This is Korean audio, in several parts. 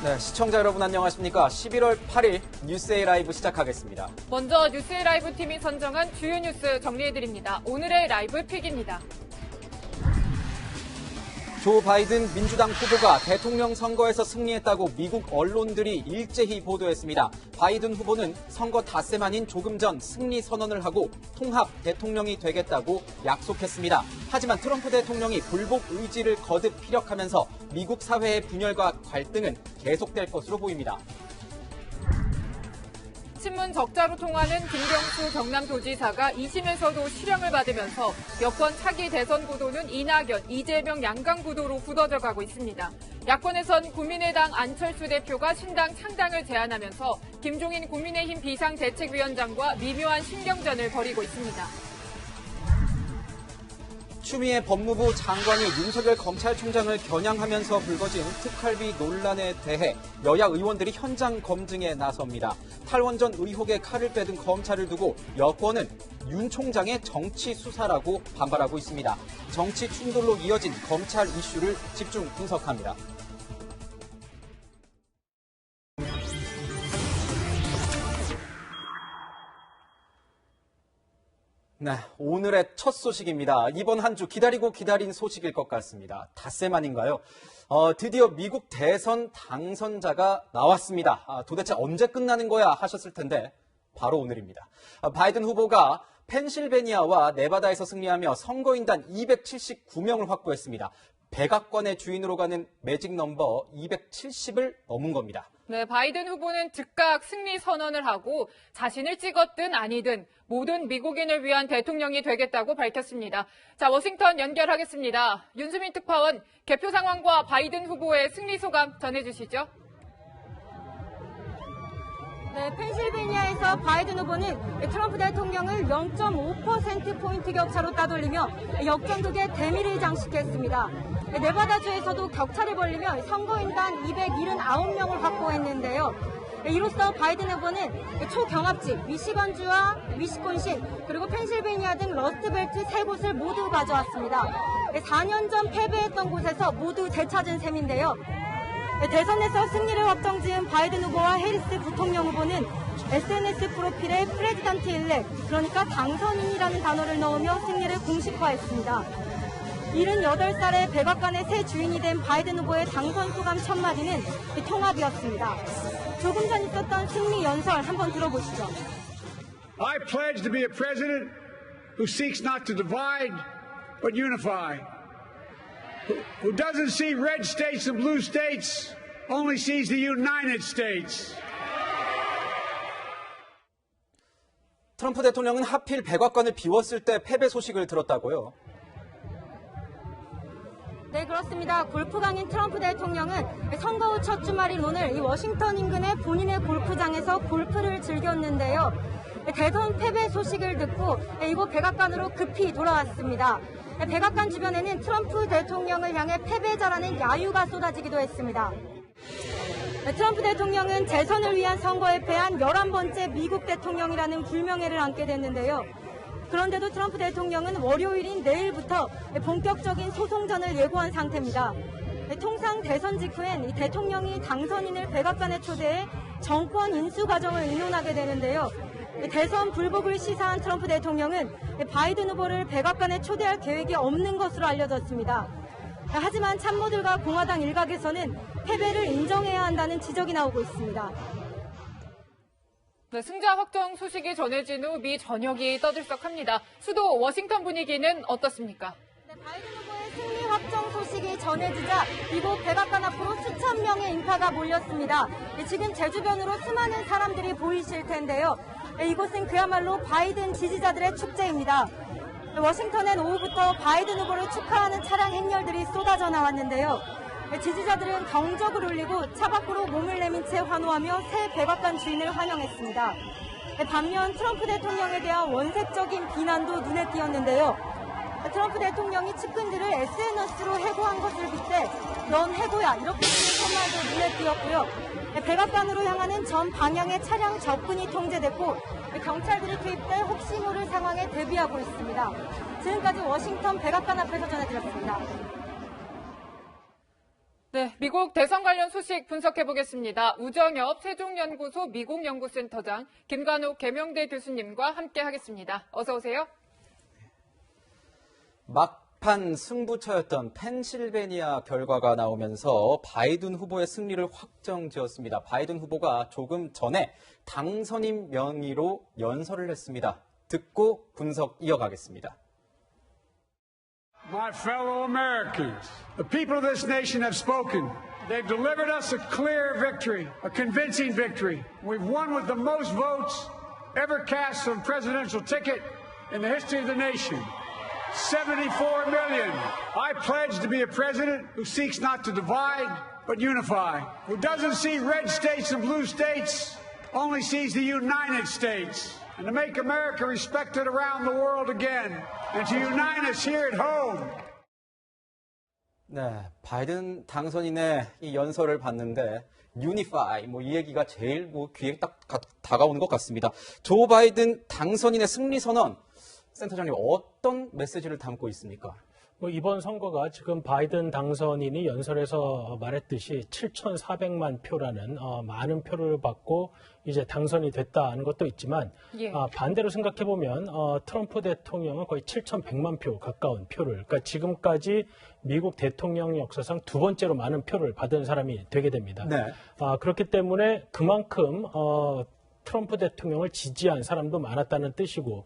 네, 시청자 여러분 안녕하십니까? 11월 8일 뉴스A 라이브 시작하겠습니다. 먼저 뉴스의 라이브 팀이 선정한 주요 뉴스 정리해드립니다. 오늘의 라이브 픽입니다. 조 바이든 민주당 후보가 대통령 선거에서 승리했다고 미국 언론들이 일제히 보도했습니다. 바이든 후보는 선거 닷새 만인 조금 전 승리 선언을 하고 통합 대통령이 되겠다고 약속했습니다. 하지만 트럼프 대통령이 불복 의지를 거듭 피력하면서 미국 사회의 분열과 갈등은 계속될 것으로 보입니다. 신문 적자로 통하는 김경수 경남도지사가 2심에서도 실형을 받으면서 여권 차기 대선 구도는 이낙연, 이재명 양강 구도로 굳어져 가고 있습니다. 야권에선 국민의당 안철수 대표가 신당 창당을 제안하면서 김종인 국민의힘 비상대책위원장과 미묘한 신경전을 벌이고 있습니다. 추미애 법무부 장관이 윤석열 검찰총장을 겨냥하면서 불거진 특활비 논란에 대해 여야 의원들이 현장 검증에 나섭니다. 탈원전 의혹에 칼을 빼든 검찰을 두고 여권은 윤 총장의 정치 수사라고 반발하고 있습니다. 정치 충돌로 이어진 검찰 이슈를 집중 분석합니다. 네, 오늘의 첫 소식입니다. 이번 한 주 기다리고 기다린 소식일 것 같습니다. 닷새 만인가요? 드디어 미국 대선 당선자가 나왔습니다. 도대체 언제 끝나는 거야 하셨을 텐데 바로 오늘입니다. 바이든 후보가 펜실베니아와 네바다에서 승리하며 선거인단 279명을 확보했습니다. 백악관의 주인으로 가는 매직 넘버 270을 넘은 겁니다. 네, 바이든 후보는 즉각 승리 선언을 하고 자신을 찍었든 아니든 모든 미국인을 위한 대통령이 되겠다고 밝혔습니다. 자, 워싱턴 연결하겠습니다. 윤수민 특파원, 개표 상황과 바이든 후보의 승리 소감 전해주시죠. 네, 펜실베니아에서 바이든 후보는 트럼프 대통령을 0.5%포인트 격차로 따돌리며 역전극의 대미를 장식했습니다. 네바다주에서도 격차를 벌리며 선거인단 279명을 확보했는데요. 이로써 바이든 후보는 초경합지 미시건주와 위스콘신 그리고 펜실베니아 등 러스트벨트 세 곳을 모두 가져왔습니다. 4년 전 패배했던 곳에서 모두 되찾은 셈인데요. 대선에서 승리를 확정지은 바이든 후보와 해리스 부통령 후보는 SNS 프로필에 프레지던트 일렉, 그러니까 당선인이라는 단어를 넣으며 승리를 공식화했습니다. 78살의 백악관의 새 주인이 된 바이든 후보의 당선 소감 첫 마디는 통합이었습니다. 조금 전 있었던 승리 연설 한번 들어보시죠. I pledge to be a president who seeks not to divide but unify. Who doesn't see red states and blue states, only sees the United States. 트럼프 대통령은 하필 백악관을 비웠을 때 패배 소식을 들었다고요? 네, 그렇습니다. 골프강인 트럼프 대통령은 선거 후 첫 주말인 오늘 이 워싱턴 인근의 본인의 골프장에서 골프를 즐겼는데요. 대선 패배 소식을 듣고 이곳 백악관으로 급히 돌아왔습니다. 백악관 주변에는 트럼프 대통령을 향해 패배자라는 야유가 쏟아지기도 했습니다. 트럼프 대통령은 재선을 위한 선거에 패한 11번째 미국 대통령이라는 불명예를 안게 됐는데요. 그런데도 트럼프 대통령은 월요일인 내일부터 본격적인 소송전을 예고한 상태입니다. 통상 대선 직후엔 대통령이 당선인을 백악관에 초대해 정권 인수 과정을 의논하게 되는데요. 대선 불복을 시사한 트럼프 대통령은 바이든 후보를 백악관에 초대할 계획이 없는 것으로 알려졌습니다. 하지만 참모들과 공화당 일각에서는 패배를 인정해야 한다는 지적이 나오고 있습니다. 네, 승자 확정 소식이 전해진 후 미 전역이 떠들썩합니다. 수도 워싱턴 분위기는 어떻습니까? 네, 바이든 후보의 승리 확정 소식이 전해지자 이곳 백악관 앞으로 수천 명의 인파가 몰렸습니다. 지금 제 주변으로 수많은 사람들이 보이실 텐데요. 이곳은 그야말로 바이든 지지자들의 축제입니다. 워싱턴엔 오후부터 바이든 후보를 축하하는 차량 행렬들이 쏟아져 나왔는데요. 지지자들은 경적을 울리고 차 밖으로 몸을 내민 채 환호하며 새 백악관 주인을 환영했습니다. 반면 트럼프 대통령에 대한 원색적인 비난도 눈에 띄었는데요. 트럼프 대통령이 측근들을 SNS로 해고한 것을 빗대 넌 해고야 이렇게 쓰는 말도 눈에 띄었고요. 백악관으로 향하는 전 방향의 차량 접근이 통제됐고 경찰들이 투입돼 혹시 모를 상황에 대비하고 있습니다. 지금까지 워싱턴 백악관 앞에서 전해드렸습니다. 네, 미국 대선 관련 소식 분석해 보겠습니다. 우정엽 세종연구소 미국연구센터장, 김관욱 계명대 교수님과 함께 하겠습니다. 어서 오세요. 막판 승부처였던 펜실베니아 결과가 나오면서 바이든 후보의 승리를 확정지었습니다. 바이든 후보가 조금 전에 당선인 명의로 연설을 했습니다. 듣고 분석 이어가겠습니다. My fellow Americans, the people of this nation have spoken. They've delivered us a clear victory, a convincing victory. We've won with the most votes ever cast on a presidential ticket in the history of the nation. 74 million. I pledge to be a president who seeks not to divide, but unify, who doesn't see red states and blue states, only sees the United States. And to make America respected around the world again, and to unite us here at home. 네, 바이든 당선인의 이 연설을 봤는데 유니파이 이 얘기가 제일 귀에 딱 다가오는 것 같습니다. 조 바이든 당선인의 승리 선언, 센터장님 어떤 메시지를 담고 있습니까? 이번 선거가 지금 바이든 당선인이 연설에서 말했듯이 7,400만 표라는 많은 표를 받고 이제 당선이 됐다는 것도 있지만 예. 반대로 생각해 보면 트럼프 대통령은 거의 7,100만 표 가까운 표를, 그러니까 지금까지 미국 대통령 역사상 두 번째로 많은 표를 받은 사람이 되게 됩니다. 네. 그렇기 때문에 그만큼 트럼프 대통령을 지지한 사람도 많았다는 뜻이고,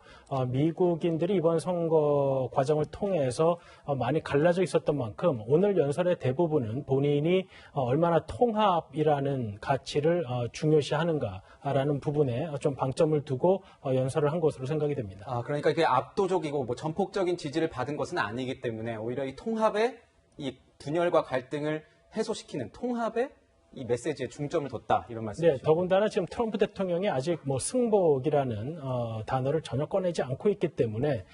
미국인들이 이번 선거 과정을 통해서 많이 갈라져 있었던 만큼 오늘 연설의 대부분은 본인이 얼마나 통합이라는 가치를 중요시하는가라는 부분에 좀 방점을 두고 연설을 한 것으로 생각이 됩니다. 그러니까 이게 압도적이고 전폭적인 지지를 받은 것은 아니기 때문에 오히려 이 통합에 이 분열과 갈등을 해소시키는 통합에 이 메시지에 중점을 뒀다 이런 말씀이시죠? 네, 더군다나 지금 트럼프 대통령이 아직 승복이라는 단어를 전혀 꺼내지 않고 있기 때문에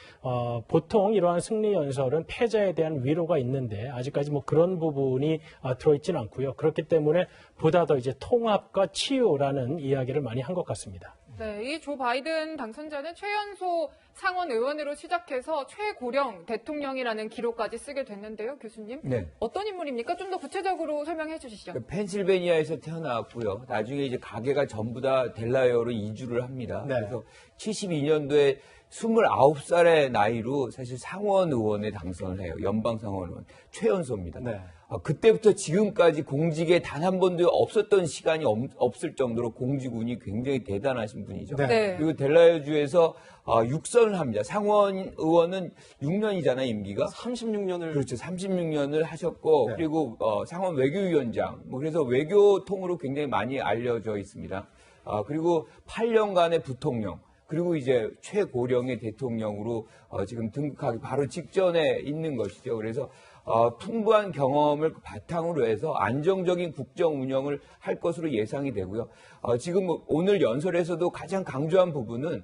보통 이러한 승리 연설은 패자에 대한 위로가 있는데 아직까지 그런 부분이 들어있지는 않고요. 그렇기 때문에 보다 더 이제 통합과 치유라는 이야기를 많이 한 것 같습니다. 네, 이 조 바이든 당선자는 최연소 상원 의원으로 시작해서 최고령 대통령이라는 기록까지 쓰게 됐는데요, 교수님. 네. 어떤 인물입니까? 좀 더 구체적으로 설명해 주시죠. 펜실베니아에서 태어났고요. 나중에 이제 가게가 전부 다 델라웨어로 이주를 합니다. 네. 그래서 72년도에 29살의 나이로 사실 상원 의원에 당선을 해요. 연방 상원 의원. 최연소입니다. 네. 그때부터 지금까지 공직에 단 한 번도 없었던 시간이 없을 정도로 공직운이 굉장히 대단하신 분이죠. 네. 네. 그리고 델라웨어주에서 6선을 합니다. 상원 의원은 6년이잖아요, 임기가. 36년을 그렇죠. 36년을 하셨고, 네. 그리고 상원 외교위원장, 그래서 외교통으로 굉장히 많이 알려져 있습니다. 그리고 8년간의 부통령, 그리고 이제 최고령의 대통령으로 지금 등극하기 바로 직전에 있는 것이죠. 그래서 풍부한 경험을 바탕으로 해서 안정적인 국정 운영을 할 것으로 예상이 되고요. 지금 오늘 연설에서도 가장 강조한 부분은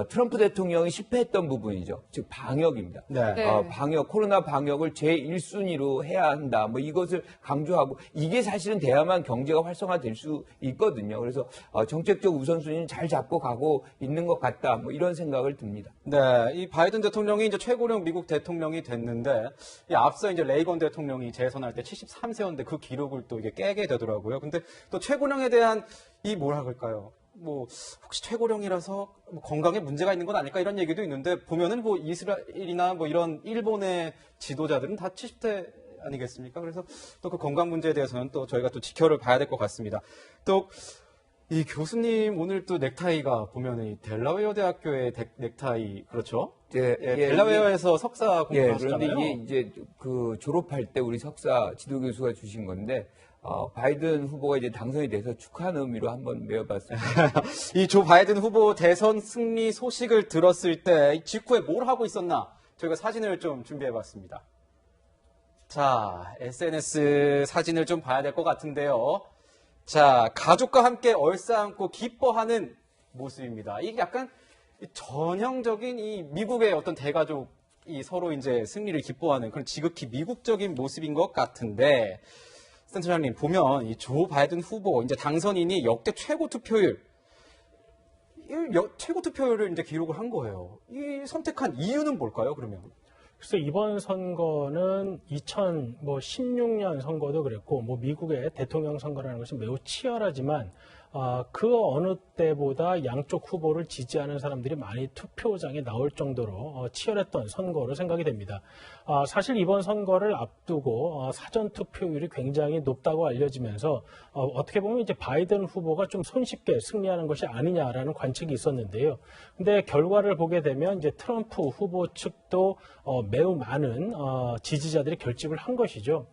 트럼프 대통령이 실패했던 부분이죠. 즉 방역입니다. 네. 네. 방역, 코로나 방역을 제1순위로 해야 한다. 이것을 강조하고 이게 사실은 돼야만 경제가 활성화될 수 있거든요. 그래서 정책적 우선순위는 잘 잡고 가고 있는 것 같다. 이런 생각을 듭니다. 네, 이 바이든 대통령이 이제 최고령 미국 대통령이 됐는데 이 앞서 이제 레이건 대통령이 재선할 때 73세였는데 그 기록을 또 이게 깨게 되더라고요. 근데 또 최고령에 대한 이 뭐라 그럴까요? 혹시 최고령이라서 건강에 문제가 있는 건 아닐까 이런 얘기도 있는데 보면은 이스라엘이나 이런 일본의 지도자들은 다 70대 아니겠습니까? 그래서 또 그 건강 문제에 대해서는 또 저희가 또 지켜를 봐야 될 것 같습니다. 또 이 교수님 오늘 또 넥타이가 보면은 이 델라웨어 대학교의 넥타이 그렇죠? 예, 델라웨어에서 석사 공부하셨잖아요. 그런데 이게 이제 그 졸업할 때 우리 석사 지도교수가 주신 건데 바이든 후보가 이제 당선이 돼서 축하하는 의미로 한번 메어봤습니다. 이 조 바이든 후보 대선 승리 소식을 들었을 때 직후에 뭘 하고 있었나 저희가 사진을 좀 준비해봤습니다. 자, SNS 사진을 좀 봐야 될 것 같은데요. 자, 가족과 함께 얼싸안고 기뻐하는 모습입니다. 이게 약간 전형적인 이 미국의 어떤 대가족이 서로 이제 승리를 기뻐하는 그런 지극히 미국적인 모습인 것 같은데, 센터장님 보면 이 조 바이든 후보 이제 당선인이 역대 최고 투표율, 최고 투표율을 이제 기록을 한 거예요. 이 선택한 이유는 뭘까요? 그러면? 그래서 이번 선거는 2016년 선거도 그랬고, 미국의 대통령 선거라는 것이 매우 치열하지만, 그 어느 때보다 양쪽 후보를 지지하는 사람들이 많이 투표장에 나올 정도로 치열했던 선거로 생각이 됩니다. 사실 이번 선거를 앞두고 사전 투표율이 굉장히 높다고 알려지면서 어떻게 보면 이제 바이든 후보가 좀 손쉽게 승리하는 것이 아니냐라는 관측이 있었는데요. 근데 결과를 보게 되면 이제 트럼프 후보 측도 매우 많은 지지자들이 결집을 한 것이죠.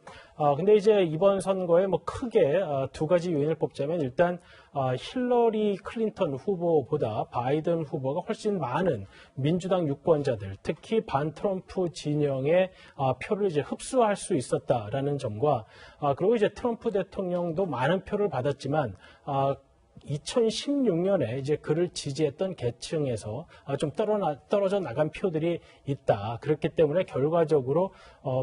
근데 이제 이번 선거에 크게 두 가지 요인을 뽑자면 일단 힐러리 클린턴 후보보다 바이든 후보가 훨씬 많은 민주당 유권자들, 특히 반 트럼프 진영의 표를 이제 흡수할 수 있었다라는 점과 그리고 이제 트럼프 대통령도 많은 표를 받았지만 2016년에 이제 그를 지지했던 계층에서 좀 떨어져 나간 표들이 있다. 그렇기 때문에 결과적으로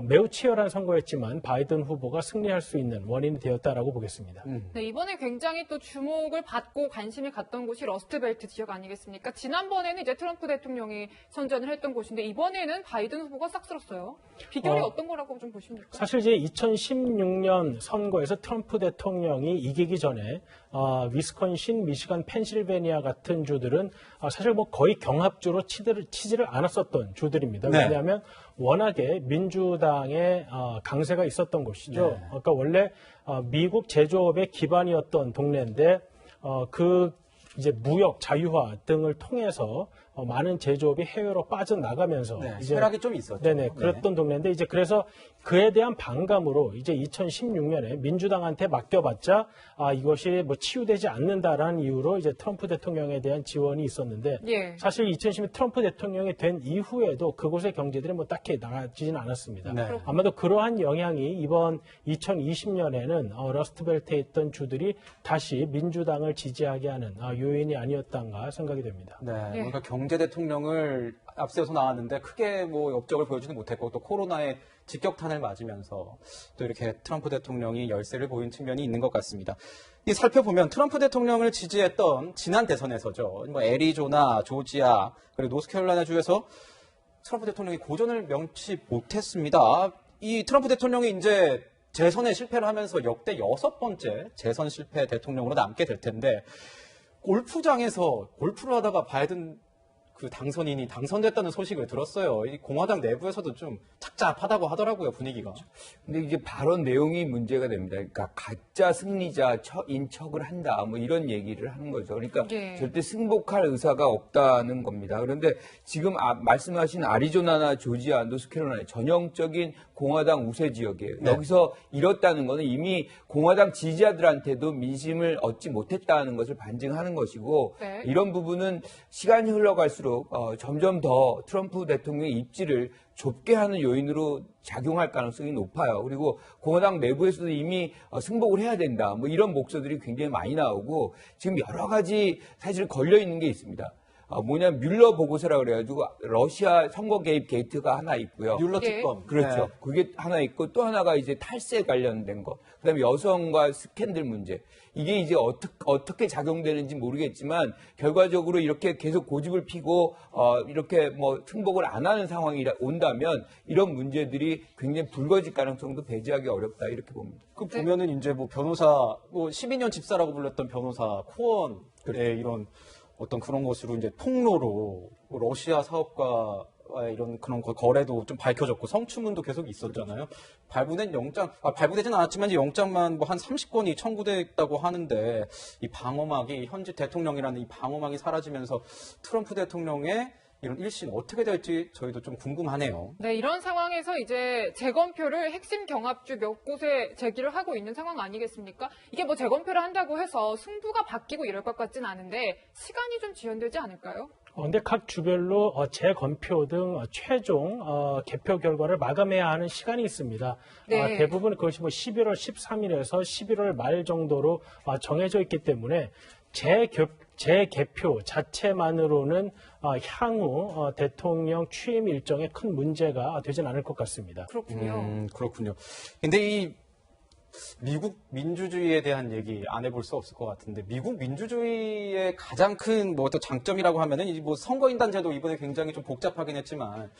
매우 치열한 선거였지만 바이든 후보가 승리할 수 있는 원인이 되었다라고 보겠습니다. 네, 이번에 굉장히 또 주목을 받고 관심이 갔던 곳이 러스트벨트 지역 아니겠습니까? 지난번에는 이제 트럼프 대통령이 선전을 했던 곳인데 이번에는 바이든 후보가 싹쓸었어요. 비결이 어떤 거라고 좀 보십니까? 사실 이제 2016년 선거에서 트럼프 대통령이 이기기 전에 위스콘신, 미시간, 펜실베니아 같은 주들은 사실 거의 경합주로 치지를 않았었던 주들입니다. 네. 왜냐하면 워낙에 민주당의 강세가 있었던 곳이죠. 네. 그러니까 원래 미국 제조업의 기반이었던 동네인데 그 이제 무역 자유화 등을 통해서 많은 제조업이 해외로 빠져나가면서 네, 이제 쇠락이 좀 있었죠. 네네, 그랬던 동네인데 이제 그래서 그에 대한 반감으로 이제 2016년에 민주당한테 맡겨봤자 이것이 치유되지 않는다라는 이유로 이제 트럼프 대통령에 대한 지원이 있었는데 예. 사실 2016년 트럼프 대통령이 된 이후에도 그곳의 경제들이 딱히 나아지지는 않았습니다. 네. 아마도 그러한 영향이 이번 2020년에는 러스트벨트에 있던 주들이 다시 민주당을 지지하게 하는 요인이 아니었던가 생각이 됩니다. 네, 예. 뭔가 경제 대통령을 앞세워서 나왔는데 크게 업적을 보여주지 못했고 또 코로나의 직격탄을 맞으면서 또 이렇게 트럼프 대통령이 열세를 보인 측면이 있는 것 같습니다. 살펴보면 트럼프 대통령을 지지했던 지난 대선에서죠. 애리조나, 조지아, 그리고 노스캐롤라이나 주에서 트럼프 대통령이 고전을 명치 못했습니다. 이 트럼프 대통령이 이제 재선에 실패를 하면서 역대 6번째 재선 실패 대통령으로 남게 될 텐데 골프장에서 골프를 하다가 바이든 당선인이 당선됐다는 소식을 들었어요. 이 공화당 내부에서도 좀 착잡하다고 하더라고요, 분위기가. 근데 이제 발언 내용이 문제가 됩니다. 그러니까 가짜 승리자 인척을 한다, 이런 얘기를 하는 거죠. 그러니까 예. 절대 승복할 의사가 없다는 겁니다. 그런데 지금 말씀하신 아리조나나 조지아, 노스캐롤라이나 전형적인 공화당 우세 지역이에요. 네. 여기서 이렇다는 것은 이미 공화당 지지자들한테도 민심을 얻지 못했다는 것을 반증하는 것이고 네. 이런 부분은 시간이 흘러갈수록 점점 더 트럼프 대통령의 입지를 좁게 하는 요인으로 작용할 가능성이 높아요. 그리고 공화당 내부에서도 이미 승복을 해야 된다. 이런 목소들이 굉장히 많이 나오고 지금 여러 가지 사실 걸려 있는 게 있습니다. 뭐냐면 뮬러 보고서라고 그래가지고 러시아 선거 개입 게이트가 하나 있고요. 뮬러 예. 특검. 그렇죠. 네. 그게 하나 있고 또 하나가 이제 탈세 관련된 거. 그다음에 여성과 스캔들 문제. 이게 이제 어떻게 작용되는지 모르겠지만 결과적으로 이렇게 계속 고집을 피고 이렇게 승복을 안 하는 상황이 온다면 이런 문제들이 굉장히 불거질 가능성도 배제하기 어렵다 이렇게 봅니다. 보면은 이제 변호사 12년 집사라고 불렸던 변호사 코언의 이런 어떤 그런 것으로 이제 통로로 러시아 사업가와의 이런 그런 거래도 좀 밝혀졌고 성추문도 계속 있었잖아요. 발부되진 않았지만 이제 영장만 한 30건이 청구됐다고 하는데 이 방어막이 현직 대통령이라는 이 방어막이 사라지면서 트럼프 대통령의 이런 일신 어떻게 될지 저희도 좀 궁금하네요. 네, 이런 상황에서 이제 재검표를 핵심 경합주 몇 곳에 제기를 하고 있는 상황 아니겠습니까? 이게 재검표를 한다고 해서 승부가 바뀌고 이럴 것 같진 않은데 시간이 좀 지연되지 않을까요? 근데 각 주별로 재검표 등 최종 개표 결과를 마감해야 하는 시간이 있습니다. 네. 대부분 그것이 11월 13일에서 11월 말 정도로 정해져 있기 때문에 재개표 자체만으로는 향후 대통령 취임 일정에 큰 문제가 되진 않을 것 같습니다. 그렇군요. 그렇군요. 근데 이 미국 민주주의에 대한 얘기 안 해볼 수 없을 것 같은데 미국 민주주의의 가장 큰 또 장점이라고 하면은 선거인단제도 이번에 굉장히 좀 복잡하긴 했지만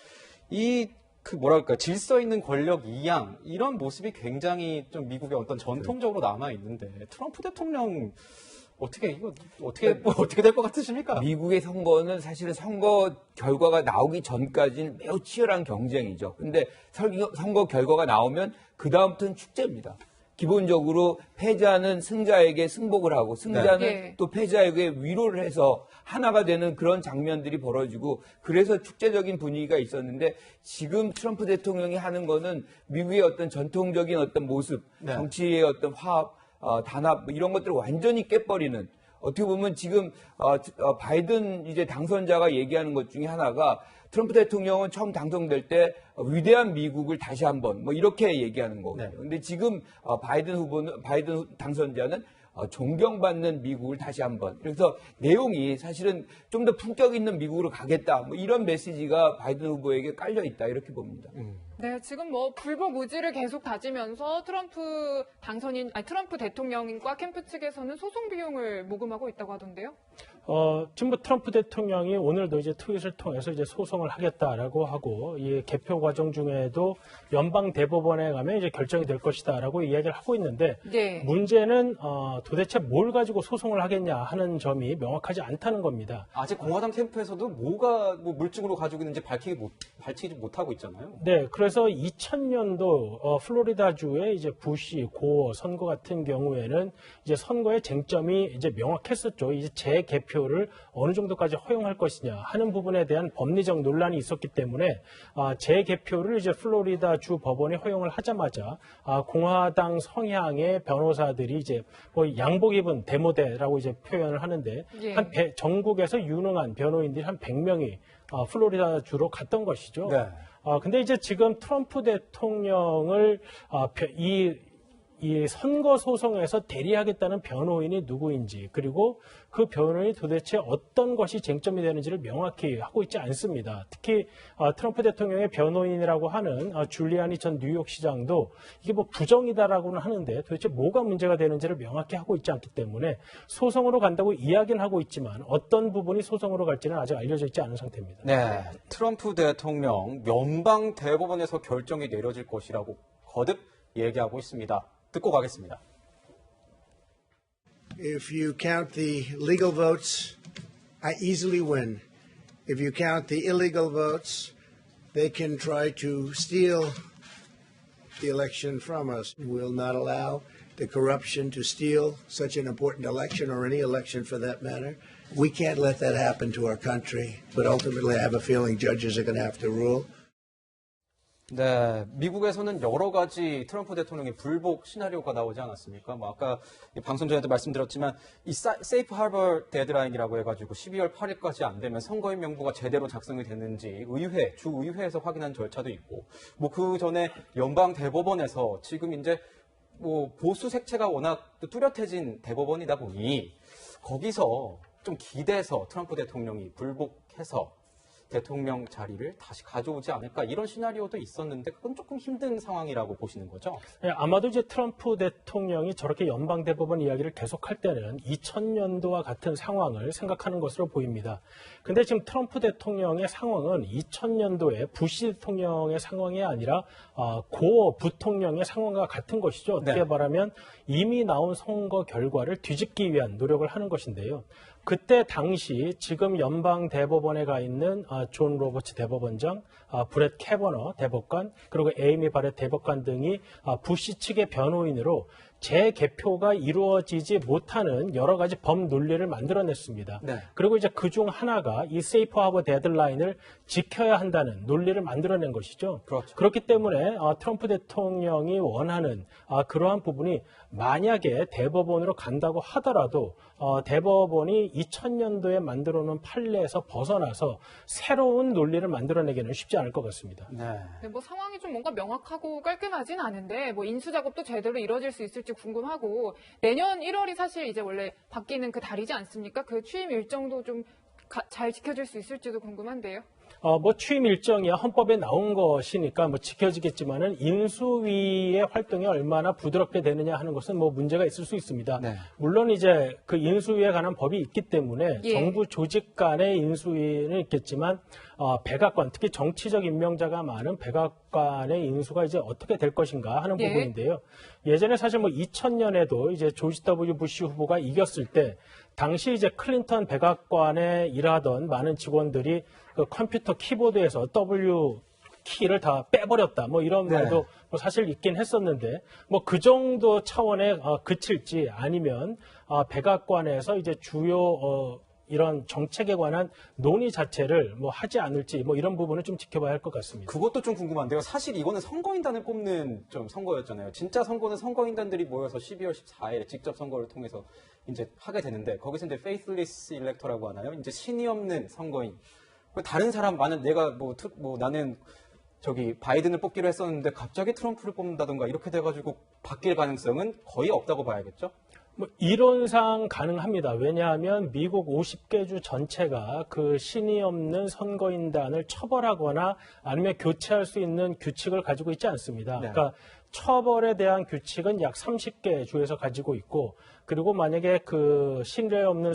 이 그 뭐랄까 질서 있는 권력 이양 이런 모습이 굉장히 좀 미국의 어떤 전통적으로 남아 있는데 트럼프 대통령 어떻게 될 것 같으십니까? 미국의 선거는 사실은 선거 결과가 나오기 전까지는 매우 치열한 경쟁이죠. 근데 선거 결과가 나오면 그다음부터는 축제입니다. 기본적으로 패자는 승자에게 승복을 하고 승자는 네. 또 패자에게 위로를 해서 하나가 되는 그런 장면들이 벌어지고 그래서 축제적인 분위기가 있었는데 지금 트럼프 대통령이 하는 거는 미국의 어떤 전통적인 어떤 모습, 네. 정치의 어떤 화합, 단합 뭐 이런 것들을 완전히 깨버리는 어떻게 보면 지금 바이든 이제 당선자가 얘기하는 것 중에 하나가 트럼프 대통령은 처음 당선될 때 위대한 미국을 다시 한번 뭐 이렇게 얘기하는 거거든요. 네. 근데 지금 바이든 당선자는 존경받는 미국을 다시 한번. 그래서 내용이 사실은 좀 더 품격 있는 미국으로 가겠다. 뭐 이런 메시지가 바이든 후보에게 깔려 있다 이렇게 봅니다. 네, 지금 뭐 불복 의지를 계속 다지면서 트럼프 대통령과 캠프 측에서는 소송 비용을 모금하고 있다고 하던데요. 지금 뭐 트럼프 대통령이 오늘도 이제 트윗을 통해서 이제 소송을 하겠다라고 하고 이 개표 과정 중에도 연방 대법원에 가면 이제 결정이 될 것이다라고 이야기를 하고 있는데 네. 문제는 도대체 뭘 가지고 소송을 하겠냐 하는 점이 명확하지 않다는 겁니다. 아직 공화당 캠프에서도 뭐가 물증으로 가지고 있는지 밝히지 못하고 있잖아요. 네, 그래서 2000년도 플로리다주의 이제 부시 고어 선거 같은 경우에는 이제 선거의 쟁점이 이제 명확했었죠. 이제 재개표를 어느 정도까지 허용할 것이냐 하는 부분에 대한 법리적 논란이 있었기 때문에 재개표를 이제 플로리다주 법원이 허용을 하자마자 공화당 성향의 변호사들이 이제 뭐 양복 입은 데모대라고 이제 표현을 하는데 예. 전국에서 유능한 변호인들이 한 100명이 플로리다주로 갔던 것이죠. 네. 근데 이제 지금 트럼프 대통령을 이 선거 소송에서 대리하겠다는 변호인이 누구인지 그리고 그 변호인이 도대체 어떤 것이 쟁점이 되는지를 명확히 하고 있지 않습니다. 특히 트럼프 대통령의 변호인이라고 하는 줄리아니 전 뉴욕시장도 이게 뭐 부정이다라고는 하는데 도대체 뭐가 문제가 되는지를 명확히 하고 있지 않기 때문에 소송으로 간다고 이야기는 하고 있지만 어떤 부분이 소송으로 갈지는 아직 알려져 있지 않은 상태입니다. 네, 트럼프 대통령 연방 대법원에서 결정이 내려질 것이라고 거듭 얘기하고 있습니다. 듣고 가겠습니다. If you count the legal votes, I easily win. If you count the illegal votes, they can try to steal the election from us. We'll not allow the corruption to steal such an important election or any election for that matter. We can't let that happen to our country. But ultimately, I have a feeling judges are going to have to rule. 네, 미국에서는 여러 가지 트럼프 대통령의 불복 시나리오가 나오지 않았습니까? 뭐 아까 방송 전에도 말씀드렸지만 이 세이프 하버 데드라인이라고 해가지고 12월 8일까지 안 되면 선거인 명부가 제대로 작성이 됐는지 주의회에서 확인한 절차도 있고, 뭐 그 전에 연방 대법원에서 지금 이제 뭐 보수 색채가 워낙 뚜렷해진 대법원이다 보니 거기서 좀 기대서 트럼프 대통령이 불복해서 대통령 자리를 다시 가져오지 않을까 이런 시나리오도 있었는데 그건 조금 힘든 상황이라고 보시는 거죠? 네, 아마도 이제 트럼프 대통령이 저렇게 연방대법원 이야기를 계속할 때는 2000년도와 같은 상황을 생각하는 것으로 보입니다. 근데 지금 트럼프 대통령의 상황은 2000년도에 부시 대통령의 상황이 아니라 고 부통령의 상황과 같은 것이죠. 어떻게 말하면 이미 나온 선거 결과를 뒤집기 위한 노력을 하는 것인데요. 그때 당시 지금 연방 대법원에 가 있는 존 로버츠 대법원장, 브렛 캐버너 대법관, 그리고 에이미 바렛 대법관 등이 부시 측의 변호인으로 재개표가 이루어지지 못하는 여러 가지 법 논리를 만들어냈습니다. 네. 그리고 이제 그중 하나가 이 세이프 하버 데드라인을 지켜야 한다는 논리를 만들어낸 것이죠. 그렇죠. 그렇기 때문에 트럼프 대통령이 원하는 그러한 부분이 만약에 대법원으로 간다고 하더라도 대법원이 2000년도에 만들어놓은 판례에서 벗어나서 새로운 논리를 만들어내기는 쉽지 않을 것 같습니다. 네. 네, 뭐 상황이 좀 뭔가 명확하고 깔끔하진 않은데 뭐 인수 작업도 제대로 이루어질 수 있을지 궁금하고 내년 1월이 사실 이제 원래 바뀌는 그 달이지 않습니까? 그 취임 일정도 좀 잘 지켜질 수 있을지도 궁금한데요. 뭐 취임 일정이야 헌법에 나온 것이니까 뭐 지켜지겠지만은 인수위의 활동이 얼마나 부드럽게 되느냐 하는 것은 뭐 문제가 있을 수 있습니다. 네. 물론 이제 그 인수위에 관한 법이 있기 때문에 예. 정부 조직 간의 인수위는 있겠지만 백악관 특히 정치적 임명자가 많은 백악관의 인수가 이제 어떻게 될 것인가 하는 예. 부분인데요. 예전에 사실 뭐 2000년에도 이제 조지 W 부시 후보가 이겼을 때 당시 이제 클린턴 백악관에 일하던 많은 직원들이 그 컴퓨터 키보드에서 W 키를 다 빼버렸다. 뭐 이런 네. 말도 뭐 사실 있긴 했었는데 뭐 그 정도 차원에 그칠지 아니면 백악관에서 이제 주요 이런 정책에 관한 논의 자체를 뭐 하지 않을지 뭐 이런 부분은 좀 지켜봐야 할 것 같습니다. 그것도 좀 궁금한데요. 사실 이거는 선거인단을 뽑는 좀 선거였잖아요. 진짜 선거는 선거인단들이 모여서 12월 14일에 직접 선거를 통해서 이제 하게 되는데 거기서 이제 faithless elector라고 하나요? 이제 신이 없는 선거인. 다른 사람 만약 내가 뭐 나는 저기 바이든을 뽑기로 했었는데 갑자기 트럼프를 뽑는다던가 이렇게 돼가지고 바뀔 가능성은 거의 없다고 봐야겠죠? 뭐 이론상 가능합니다. 왜냐하면 미국 50개 주 전체가 그 신이 없는 선거인단을 처벌하거나 아니면 교체할 수 있는 규칙을 가지고 있지 않습니다. 네. 그러니까 처벌에 대한 규칙은 약 30개 주에서 가지고 있고 그리고 만약에 그 신뢰 없는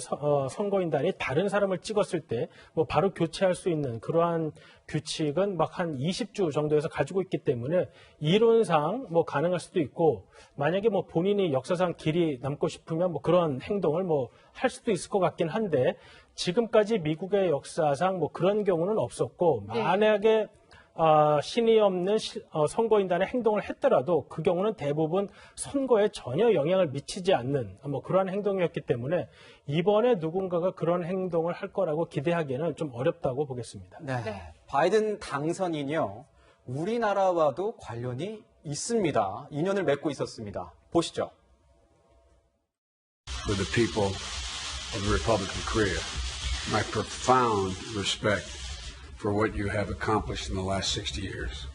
선거인단이 다른 사람을 찍었을 때 뭐 바로 교체할 수 있는 그러한 규칙은 막 한 20주 정도에서 가지고 있기 때문에 이론상 뭐 가능할 수도 있고 만약에 뭐 본인이 역사상 길이 남고 싶으면 뭐 그런 행동을 뭐 할 수도 있을 것 같긴 한데 지금까지 미국의 역사상 뭐 그런 경우는 없었고 만약에 신이 없는 선거인단의 행동을 했더라도 그 경우는 대부분 선거에 전혀 영향을 미치지 않는 뭐 그러한 행동이었기 때문에 이번에 누군가가 그런 행동을 할 거라고 기대하기에는 좀 어렵다고 보겠습니다. 네. 바이든 당선인이요. 우리나라와도 관련이 있습니다. 인연을 맺고 있었습니다. 보시죠. For the people of the Republic of Korea, my profound respect for what you have accomplished in the last 60 years.